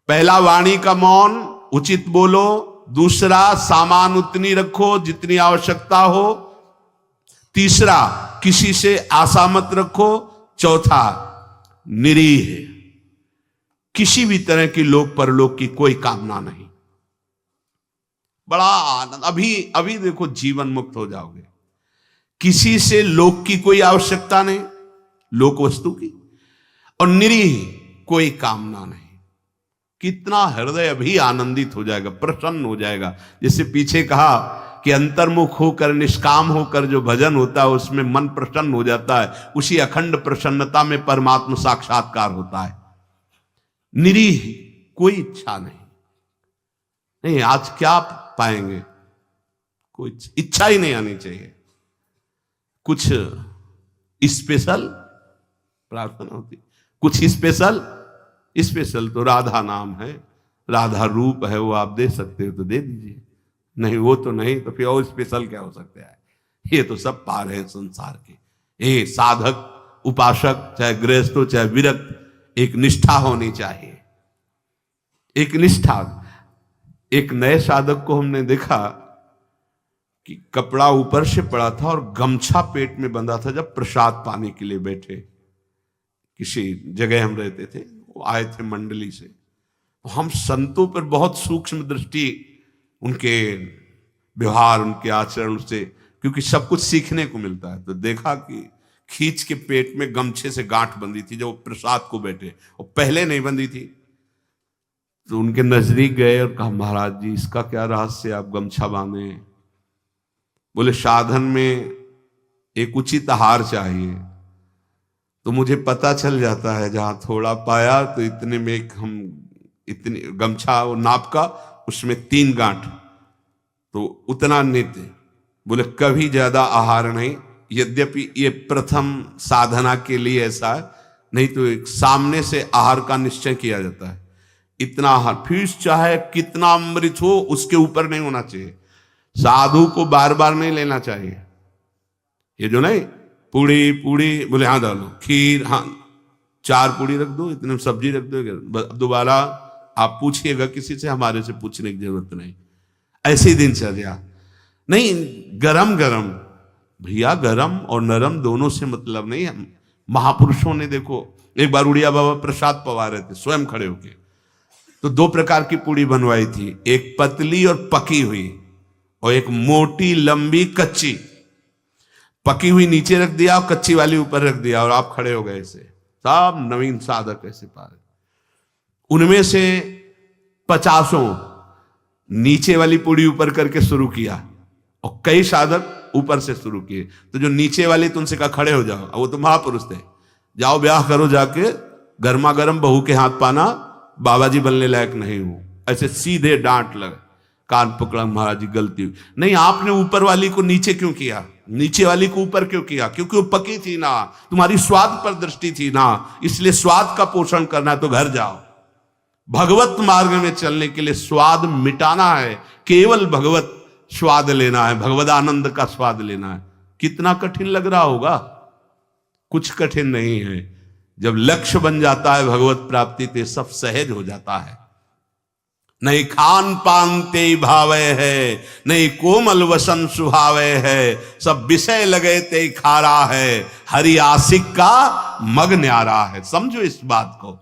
पहला वाणी का मौन, उचित बोलो। दूसरा सामान उतनी रखो जितनी आवश्यकता हो। तीसरा किसी से आशा मत रखो। चौथा निरीह, किसी भी तरह की लोक परलोक की कोई कामना नहीं। बड़ा आनंद। अभी देखो जीवन मुक्त हो जाओगे। किसी से लोक की कोई आवश्यकता नहीं, लोक वस्तु की, और निरीह कोई कामना नहीं। कितना हृदय अभी आनंदित हो जाएगा, प्रसन्न हो जाएगा। जैसे पीछे कहा कि अंतर्मुख होकर निष्काम होकर जो भजन होता है उसमें मन प्रसन्न हो जाता है। उसी अखंड प्रसन्नता में परमात्मा साक्षात्कार होता है। निरीह, कोई इच्छा नहीं। आज क्या पाएंगे, कोई इच्छा ही नहीं आनी चाहिए। कुछ स्पेशल प्रार्थना होती, कुछ स्पेशल तो राधा नाम है, राधा रूप है, वो आप दे सकते हो तो दे दीजिए, नहीं वो तो नहीं, तो फिर और स्पेशल क्या हो सकता है। ये तो सब पार है संसार के। ये साधक उपासक, चाहे गृहस्थ हो चाहे विरक्त, एक निष्ठा होनी चाहिए, एक निष्ठा। एक नए साधक को हमने देखा कि कपड़ा ऊपर से पड़ा था और गमछा पेट में बंधा था। जब प्रसाद पाने के लिए बैठे, किसी जगह हम रहते थे, वो आए थे मंडली से, तो हम संतों पर बहुत सूक्ष्म दृष्टि, उनके व्यवहार, उनके आचरण से, क्योंकि सब कुछ सीखने को मिलता है। तो देखा कि खींच के पेट में गमछे से गांठ बंधी थी जब प्रसाद को बैठे, और पहले नहीं बंधी थी। तो उनके नजदीक गए और कहा, महाराज जी इसका क्या रहस्य, आप गमछा बांधे? बोले साधन में एक उचित आहार चाहिए। तो मुझे पता चल जाता है, जहां थोड़ा पाया तो इतने में हम इतनी गमछा नाप का, उसमें 3 गांठ, तो उतना नित्य। बोले कभी ज्यादा आहार नहीं, यद्यपि ये प्रथम साधना के लिए ऐसा है, नहीं तो एक सामने से आहार का निश्चय किया जाता है। इतना आहार, फिर चाहे कितना अमृत हो उसके ऊपर नहीं होना चाहिए। साधु को बार बार नहीं लेना चाहिए। ये जो नहीं पूड़ी बोले हाँ डालो, खीर हाँ 4 पूड़ी रख दो, इतने सब्जी रख दो, दोबारा आप पूछिएगा किसी से, हमारे से पूछने की जरूरत नहीं। ऐसे ही दिनचर्या नहीं। गरम भैया, गरम और नरम दोनों से मतलब नहीं। महापुरुषों ने देखो, एक बार उड़िया बाबा प्रसाद पवा रहे थे स्वयं खड़े होके, तो 2 प्रकार की पूड़ी बनवाई थी, एक पतली और पकी हुई, और एक मोटी लंबी कच्ची। पकी हुई नीचे रख दिया और कच्ची वाली ऊपर रख दिया, और आप खड़े हो गए। ऐसे सब नवीन साधक ऐसे पार। उनमें से 50 नीचे वाली पूड़ी ऊपर करके शुरू किया, और कई साधक ऊपर से शुरू किए। तो जो नीचे वाले तुमसे कहा खड़े हो जाओ, अब वो तो महापुरुष थे, जाओ ब्याह करो जाके, गर्मा गर्म बहू के हाथ पाना, बाबा जी बनने लायक नहीं हूं। ऐसे सीधे डांट लगे, कान पकड़ा, महाराज जी गलती हुई। नहीं, आपने ऊपर वाली को नीचे क्यों किया, नीचे वाली को ऊपर क्यों किया? क्योंकि वो पकी थी ना, तुम्हारी स्वाद पर दृष्टि थी ना, इसलिए स्वाद का पोषण करना है तो घर जाओ। भगवत मार्ग में चलने के लिए स्वाद मिटाना है, केवल भगवत स्वाद लेना है, भगवत आनंद का स्वाद लेना है। कितना कठिन लग रहा होगा? कुछ कठिन नहीं है। जब लक्ष्य बन जाता है भगवत प्राप्ति, तो सब सहज हो जाता है। नहीं खान पान ते भावे है, नहीं कोमल वसन सुहावे है, सब विषय लगे ते खारा है, हरि आशिक का मग न्यारा है। समझो इस बात को।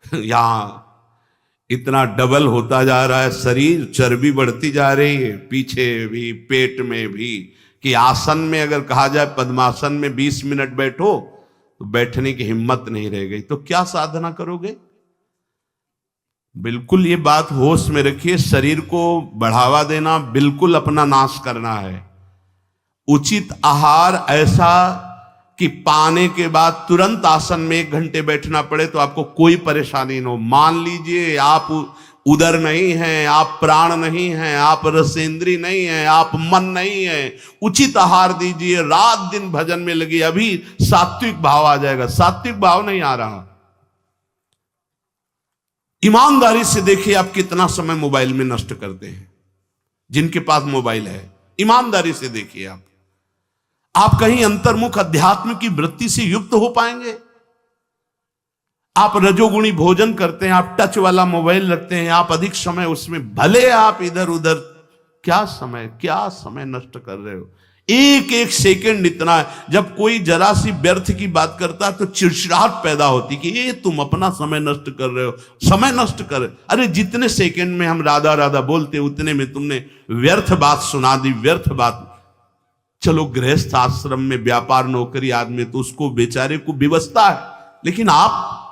यहां इतना डबल होता जा रहा है शरीर, चर्बी बढ़ती जा रही है, पीछे भी पेट में भी, कि आसन में अगर कहा जाए पद्मासन में 20 मिनट बैठो तो बैठने की हिम्मत नहीं रह गई। तो क्या साधना करोगे? बिल्कुल ये बात होश में रखिए। शरीर को बढ़ावा देना बिल्कुल अपना नाश करना है। उचित आहार ऐसा कि पाने के बाद तुरंत आसन में 1 घंटे बैठना पड़े तो आपको कोई परेशानी न हो। मान लीजिए आप उदर नहीं हैं, आप प्राण नहीं हैं, आप रसेंद्री नहीं हैं, आप मन नहीं है, उचित आहार दीजिए, रात दिन भजन में लगी, अभी सात्विक भाव आ जाएगा। सात्विक भाव नहीं आ रहा। ईमानदारी से देखिए आप कितना समय मोबाइल में नष्ट करते हैं। जिनके पास मोबाइल है, ईमानदारी से देखिए आप कहीं अंतर्मुख अध्यात्म की वृत्ति से युक्त हो पाएंगे? आप रजोगुणी भोजन करते हैं, आप टच वाला मोबाइल रखते हैं, आप अधिक समय उसमें, भले आप इधर उधर, क्या समय नष्ट कर रहे हो। एक एक सेकंड इतना है। जब कोई जरा सी व्यर्थ की बात करता है तो चिड़चिड़ाहट पैदा होती कि ये तुम अपना समय नष्ट कर रहे हो, समय नष्ट कर। अरे जितने सेकंड में हम राधा राधा बोलते उतने में तुमने व्यर्थ बात सुना दी, व्यर्थ बात। चलो गृहस्थ आश्रम में व्यापार नौकरी आदमी तो उसको बेचारे को व्यवस्था है, लेकिन आप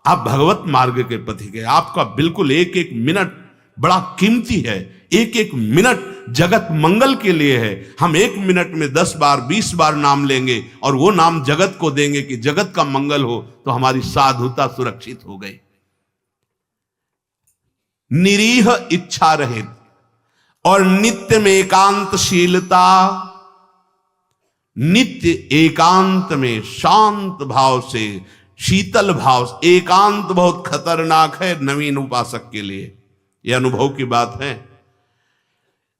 भगवत मार्ग के पथिक गए। आपका बिल्कुल एक एक मिनट बड़ा कीमती है। एक एक मिनट जगत मंगल के लिए है। हम 1 मिनट में 10 बार 20 बार नाम लेंगे और वो नाम जगत को देंगे कि जगत का मंगल हो, तो हमारी साधुता सुरक्षित हो गई। निरीह इच्छा रहित और नित्य में एकांतशीलता, नित्य एकांत में शांत भाव से, शीतल भाव से। एकांत बहुत खतरनाक है नवीन उपासक के लिए, यह अनुभव की बात है।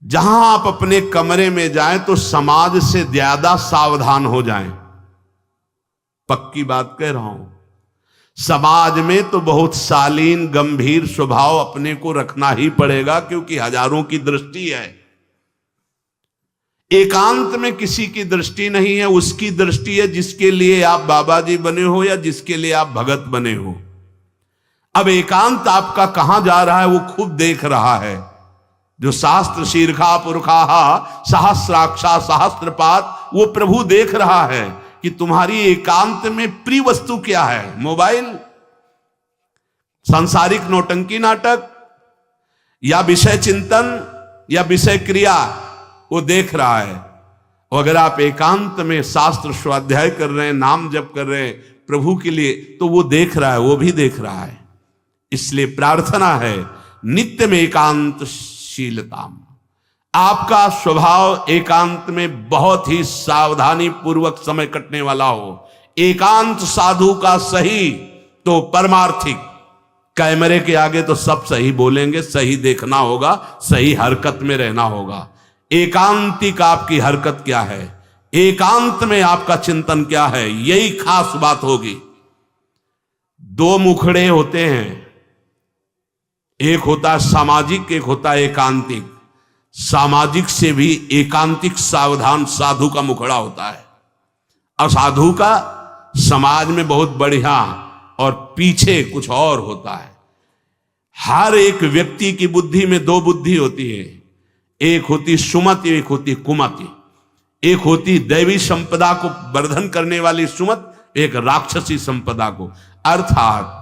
जहां आप अपने कमरे में जाएं तो समाज से ज्यादा सावधान हो जाएं। पक्की बात कह रहा हूं। समाज में तो बहुत शालीन गंभीर स्वभाव अपने को रखना ही पड़ेगा, क्योंकि हजारों की दृष्टि है। एकांत में किसी की दृष्टि नहीं है, उसकी दृष्टि है जिसके लिए आप बाबा जी बने हो या जिसके लिए आप भगत बने हो। अब एकांत आपका कहां जा रहा है वो खुद देख रहा है। जो शास्त्र शीर्षा पुरखा सहस्राक्षा सहस्त्रपात, वो प्रभु देख रहा है कि तुम्हारी एकांत में प्रिय वस्तु क्या है। मोबाइल, सांसारिक नौटंकी नाटक, या विषय चिंतन, या विषय क्रिया, वो देख रहा है। और अगर आप एकांत में शास्त्र स्वाध्याय कर रहे हैं, नाम जप कर रहे हैं प्रभु के लिए, तो वो देख रहा है, वो भी देख रहा है। इसलिए प्रार्थना है नित्य में एकांतशीलता। आपका स्वभाव एकांत में बहुत ही सावधानी पूर्वक समय कटने वाला हो। एकांत साधु का सही तो परमार्थिक। कैमरे के आगे तो सब सही बोलेंगे, सही देखना होगा, सही हरकत में रहना होगा। एकांतिक आपकी हरकत क्या है, एकांत में आपका चिंतन क्या है, यही खास बात होगी। 2 मुखड़े होते हैं, एक होता है सामाजिक, एक होता है एकांतिक। सामाजिक से भी एकांतिक सावधान साधु का मुखड़ा होता है। असाधु का समाज में बहुत बढ़िया और पीछे कुछ और होता है। हर एक व्यक्ति की बुद्धि में 2 बुद्धि होती है, एक होती सुमति, एक होती कुमति। एक होती दैवी संपदा को वर्धन करने वाली सुमत, एक राक्षसी संपदा को। अर्थात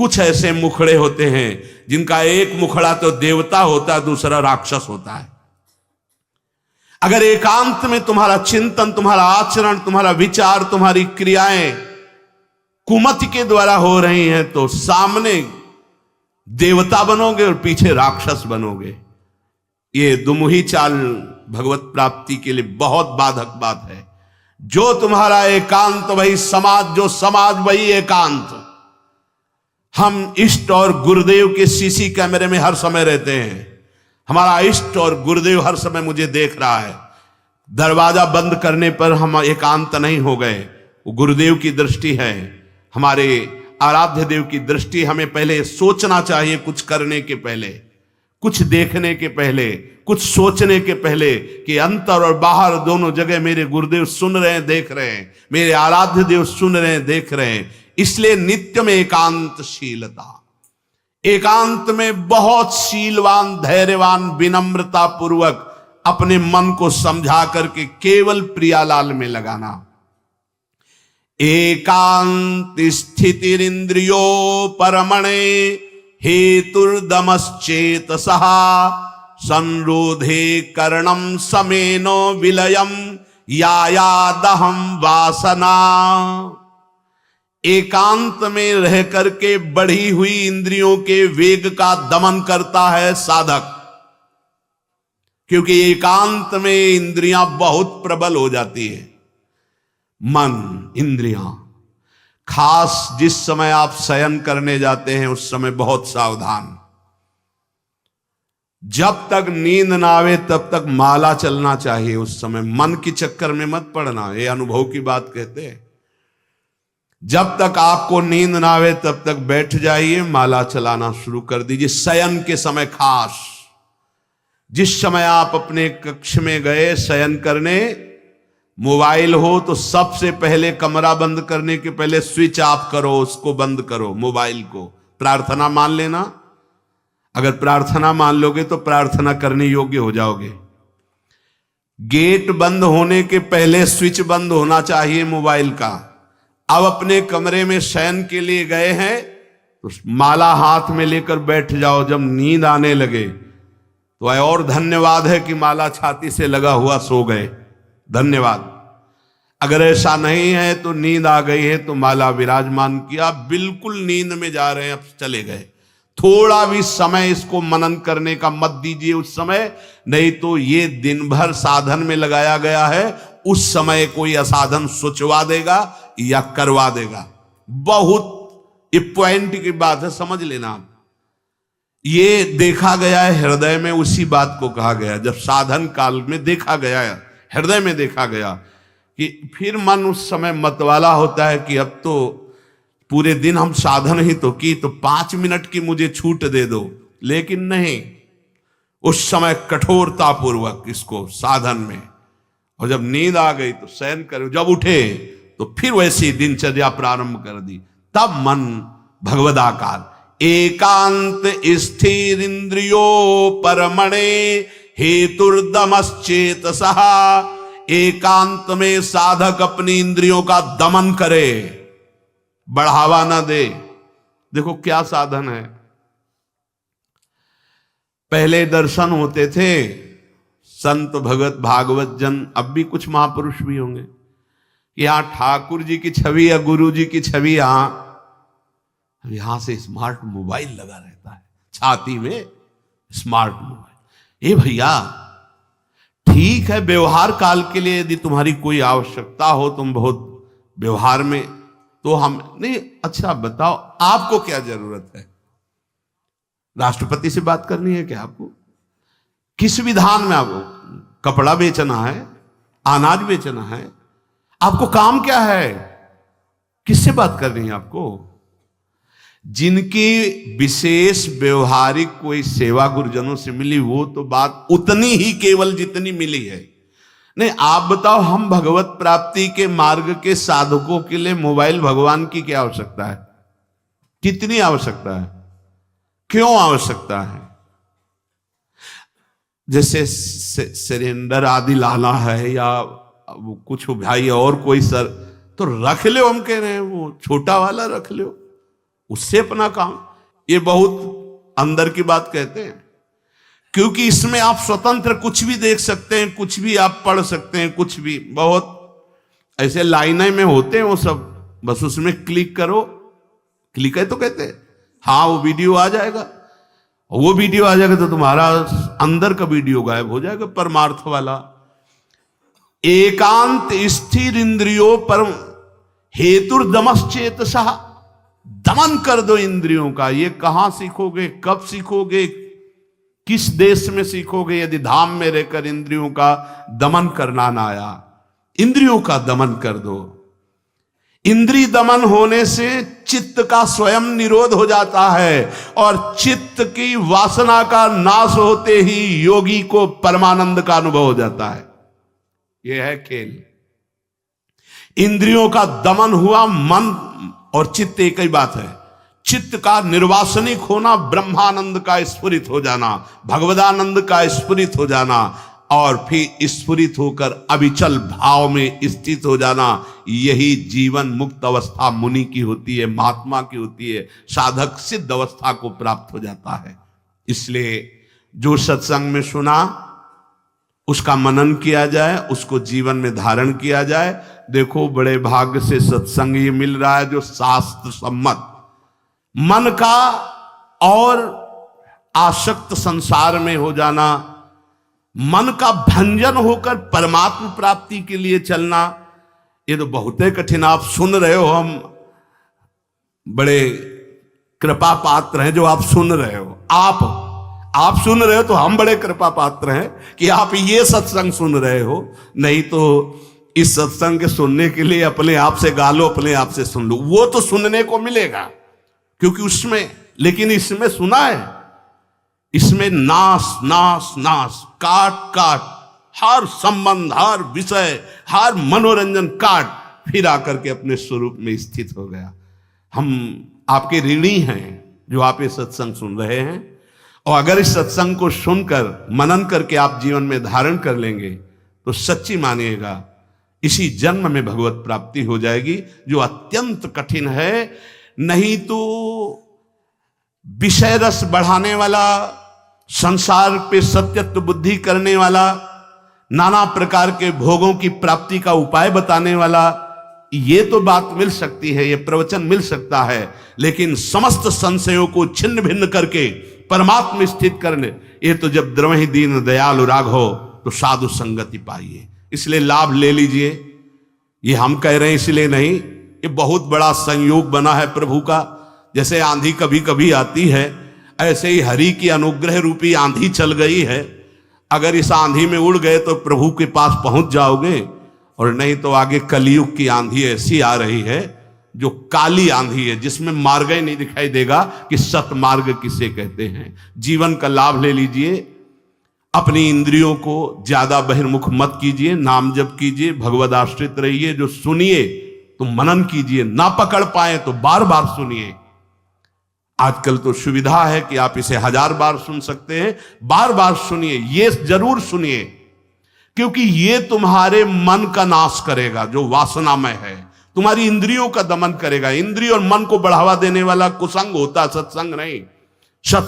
कुछ ऐसे मुखड़े होते हैं जिनका एक मुखड़ा तो देवता होता है, दूसरा राक्षस होता है। अगर एकांत में तुम्हारा चिंतन, तुम्हारा आचरण, तुम्हारा विचार, तुम्हारी क्रियाएं कुमति के द्वारा हो रही हैं तो सामने देवता बनोगे और पीछे राक्षस बनोगे। ये दुमुही चाल भगवत प्राप्ति के लिए बहुत बाधक बात है। जो तुम्हारा एकांत वही समाज, जो समाज वही एकांत। हम इष्ट और गुरुदेव के सीसी कैमरे में हर समय रहते हैं। हमारा इष्ट और गुरुदेव हर समय मुझे देख रहा है। दरवाजा बंद करने पर हम एकांत नहीं हो गए, वो गुरुदेव की दृष्टि है, हमारे आराध्य देव की दृष्टि। हमें पहले सोचना चाहिए, कुछ करने के पहले, कुछ देखने के पहले, कुछ सोचने के पहले, कि अंतर और बाहर दोनों जगह मेरे गुरुदेव सुन रहे हैं, देख रहे हैं, मेरे आराध्य देव सुन रहे हैं, देख रहे हैं। इसलिए नित्य में एकांतशीलता, एकांत में बहुत शीलवान, धैर्यवान, विनम्रता पूर्वक अपने मन को समझा करके केवल प्रियालाल में लगाना। एकांत स्थितिरिंद्रियो परमणे हेतुर्दमश्चेतसः संरोधे कर्णम समेनो विलयम यायादहम वासना। एकांत में रह करके बढ़ी हुई इंद्रियों के वेग का दमन करता है साधक, क्योंकि एकांत में इंद्रियां बहुत प्रबल हो जाती है। मन, इंद्रियां, खास जिस समय आप शयन करने जाते हैं उस समय बहुत सावधान। जब तक नींद ना आवे तब तक माला चलना चाहिए। उस समय मन के चक्कर में मत पड़ना, ये अनुभव की बात कहते हैं। जब तक आपको नींद ना आवे तब तक बैठ जाइए, माला चलाना शुरू कर दीजिए। शयन के समय खास, जिस समय आप अपने कक्ष में गए शयन करने, मोबाइल हो तो सबसे पहले कमरा बंद करने के पहले स्विच ऑफ करो, उसको बंद करो मोबाइल को। प्रार्थना मान लेना, अगर प्रार्थना मान लोगे तो प्रार्थना करने योग्य हो जाओगे। गेट बंद होने के पहले स्विच बंद होना चाहिए मोबाइल का। अब अपने कमरे में शयन के लिए गए हैं तो माला हाथ में लेकर बैठ जाओ। जब नींद आने लगे तो और धन्यवाद है कि माला छाती से लगा हुआ सो गए, धन्यवाद। अगर ऐसा नहीं है तो नींद आ गई है तो माला विराजमान किया, बिल्कुल नींद में जा रहे हैं, अब चले गए। थोड़ा भी समय इसको मनन करने का मत दीजिए उस समय, नहीं तो ये दिन भर साधन में लगाया गया है, उस समय कोई असाधन सोचवा देगा या करवा देगा। बहुत ये पॉइंट की बात है, समझ लेना आप। ये देखा गया है हृदय में, उसी बात को कहा गया जब साधन काल में देखा गया है, हृदय में देखा गया कि फिर मन उस समय मतवाला होता है कि अब तो पूरे दिन हम साधन ही तो की, तो 5 मिनट की मुझे छूट दे दो। लेकिन नहीं, उस समय कठोरता पूर्वक इसको साधन में, और जब नींद आ गई तो शयन करो, जब उठे तो फिर वैसी दिनचर्या प्रारंभ कर दी। तब मन भगवदाकार। एकांत स्थिर इंद्रियो परमणे हेतुर्दमश्चेतसः। एकांत में साधक अपनी इंद्रियों का दमन करे, बढ़ावा ना दे। देखो क्या साधन है। पहले दर्शन होते थे संत भगत भागवत जन, अब भी कुछ महापुरुष भी होंगे, यहां ठाकुर जी की छवि या गुरु जी की छवि, यहां से स्मार्ट मोबाइल लगा रहता है, छाती में स्मार्ट मोबाइल। ये भैया ठीक है, व्यवहार काल के लिए यदि तुम्हारी कोई आवश्यकता हो, तुम बहुत व्यवहार में, तो हम नहीं। अच्छा बताओ आपको क्या जरूरत है? राष्ट्रपति से बात करनी है क्या आपको? किस विधान में आपको कपड़ा बेचना है, अनाज बेचना है? आपको काम क्या है? किससे बात करनी है आपको? जिनकी विशेष व्यवहारिक कोई सेवा गुरुजनों से मिली, वो तो बात उतनी ही केवल जितनी मिली है। नहीं, आप बताओ, हम भगवत प्राप्ति के मार्ग के साधकों के लिए मोबाइल भगवान की क्या आवश्यकता है? कितनी आवश्यकता है? क्यों आवश्यकता है? जैसे सिलेंडर आदि लाना है या कुछ भाई और कोई सर, तो रख लो, हम कह रहे हैं वो छोटा वाला रख लो, उससे अपना काम। ये बहुत अंदर की बात कहते हैं, क्योंकि इसमें आप स्वतंत्र कुछ भी देख सकते हैं, कुछ भी आप पढ़ सकते हैं, कुछ भी। बहुत ऐसे लाइनें में होते हैं वो सब, बस उसमें क्लिक करो, क्लिक है तो कहते हैं हाँ वो वीडियो आ जाएगा। वो वीडियो आ जाएगा तो तुम्हारा अंदर का वीडियो गायब हो जाएगा, परमार्थ वाला। एकांत स्थिर इंद्रियों पर हेतुर्दमश्चेतसा, दमन कर दो इंद्रियों का। ये कहां सीखोगे, कब सीखोगे, किस देश में सीखोगे, यदि धाम में रहकर इंद्रियों का दमन करना ना आया। इंद्रियों का दमन कर दो। इंद्रिय दमन होने से चित्त का स्वयं निरोध हो जाता है, और चित्त की वासना का नाश होते ही योगी को परमानंद का अनुभव हो जाता है। यह है खेल। इंद्रियों का दमन हुआ, मन और चित्त एक ही बात है। चित्त का निर्वासनिक होना, ब्रह्मानंद का स्फुरित हो जाना, भगवदानंद का स्फुरित हो जाना, और फिर स्फुरित होकर अविचल भाव में स्थित हो जाना। यही जीवन मुक्त अवस्था मुनि की होती है, महात्मा की होती है। साधक सिद्ध अवस्था को प्राप्त हो जाता है। इसलिए जो सत्संग में सुना उसका मनन किया जाए, उसको जीवन में धारण किया जाए। देखो बड़े भाग्य से सत्संग ये मिल रहा है जो शास्त्र सम्मत, मन का और आसक्त संसार में हो जाना, मन का भंजन होकर परमात्मा प्राप्ति के लिए चलना, ये तो बहुत ही कठिन। आप सुन रहे हो, हम बड़े कृपा पात्र हैं जो आप सुन रहे हो। आप सुन रहे हो तो हम बड़े कृपा पात्र हैं कि आप ये सत्संग सुन रहे हो। नहीं तो इस सत्संग के सुनने के लिए अपने आप से गा लो, अपने आप से सुन लो, वो तो सुनने को मिलेगा क्योंकि उसमें, लेकिन इसमें सुना है, इसमें नाश नाश नाश, काट काट, हर संबंध, हर विषय, हर मनोरंजन काट, फिर आकर के अपने स्वरूप में स्थित हो गया। हम आपके ऋणी हैं जो आप ये सत्संग सुन रहे हैं, और अगर इस सत्संग को सुनकर मनन करके आप जीवन में धारण कर लेंगे तो सच्ची मानिएगा इसी जन्म में भगवत प्राप्ति हो जाएगी, जो अत्यंत कठिन है। नहीं तो विषय रस बढ़ाने वाला, संसार पे सत्यत्व बुद्धि करने वाला, नाना प्रकार के भोगों की प्राप्ति का उपाय बताने वाला, ये तो बात मिल सकती है, ये प्रवचन मिल सकता है, लेकिन समस्त संशयों को छिन्न भिन्न करके परमात्मा स्थित करने, ये तो जब द्रवहि दीन दयालु राघव तो साधु संगति पाइए। इसलिए लाभ ले लीजिए। ये हम कह रहे हैं इसलिए नहीं, ये बहुत बड़ा संयोग बना है प्रभु का। जैसे आंधी कभी कभी आती है, ऐसे ही हरि की अनुग्रह रूपी आंधी चल गई है। अगर इस आंधी में उड़ गए तो प्रभु के पास पहुंच जाओगे, और नहीं तो आगे कलयुग की आंधी ऐसी आ रही है जो काली आंधी है, जिसमें मार्ग ही नहीं दिखाई देगा कि सतमार्ग किसे कहते हैं। जीवन का लाभ ले लीजिए। अपनी इंद्रियों को ज्यादा बहिर्मुख मत कीजिए, नाम जप कीजिए, भगवद आश्रित रहिए। जो सुनिए तो मनन कीजिए, ना पकड़ पाए तो बार बार सुनिए। आजकल तो सुविधा है कि आप इसे 1000 बार सुन सकते हैं। बार बार सुनिए, ये जरूर सुनिए, क्योंकि ये तुम्हारे मन का नाश करेगा जो वासनामय है, तुम्हारी इंद्रियों का दमन करेगा। इंद्रिय और मन को बढ़ावा देने वाला कुसंग होता, सत्संग नहीं।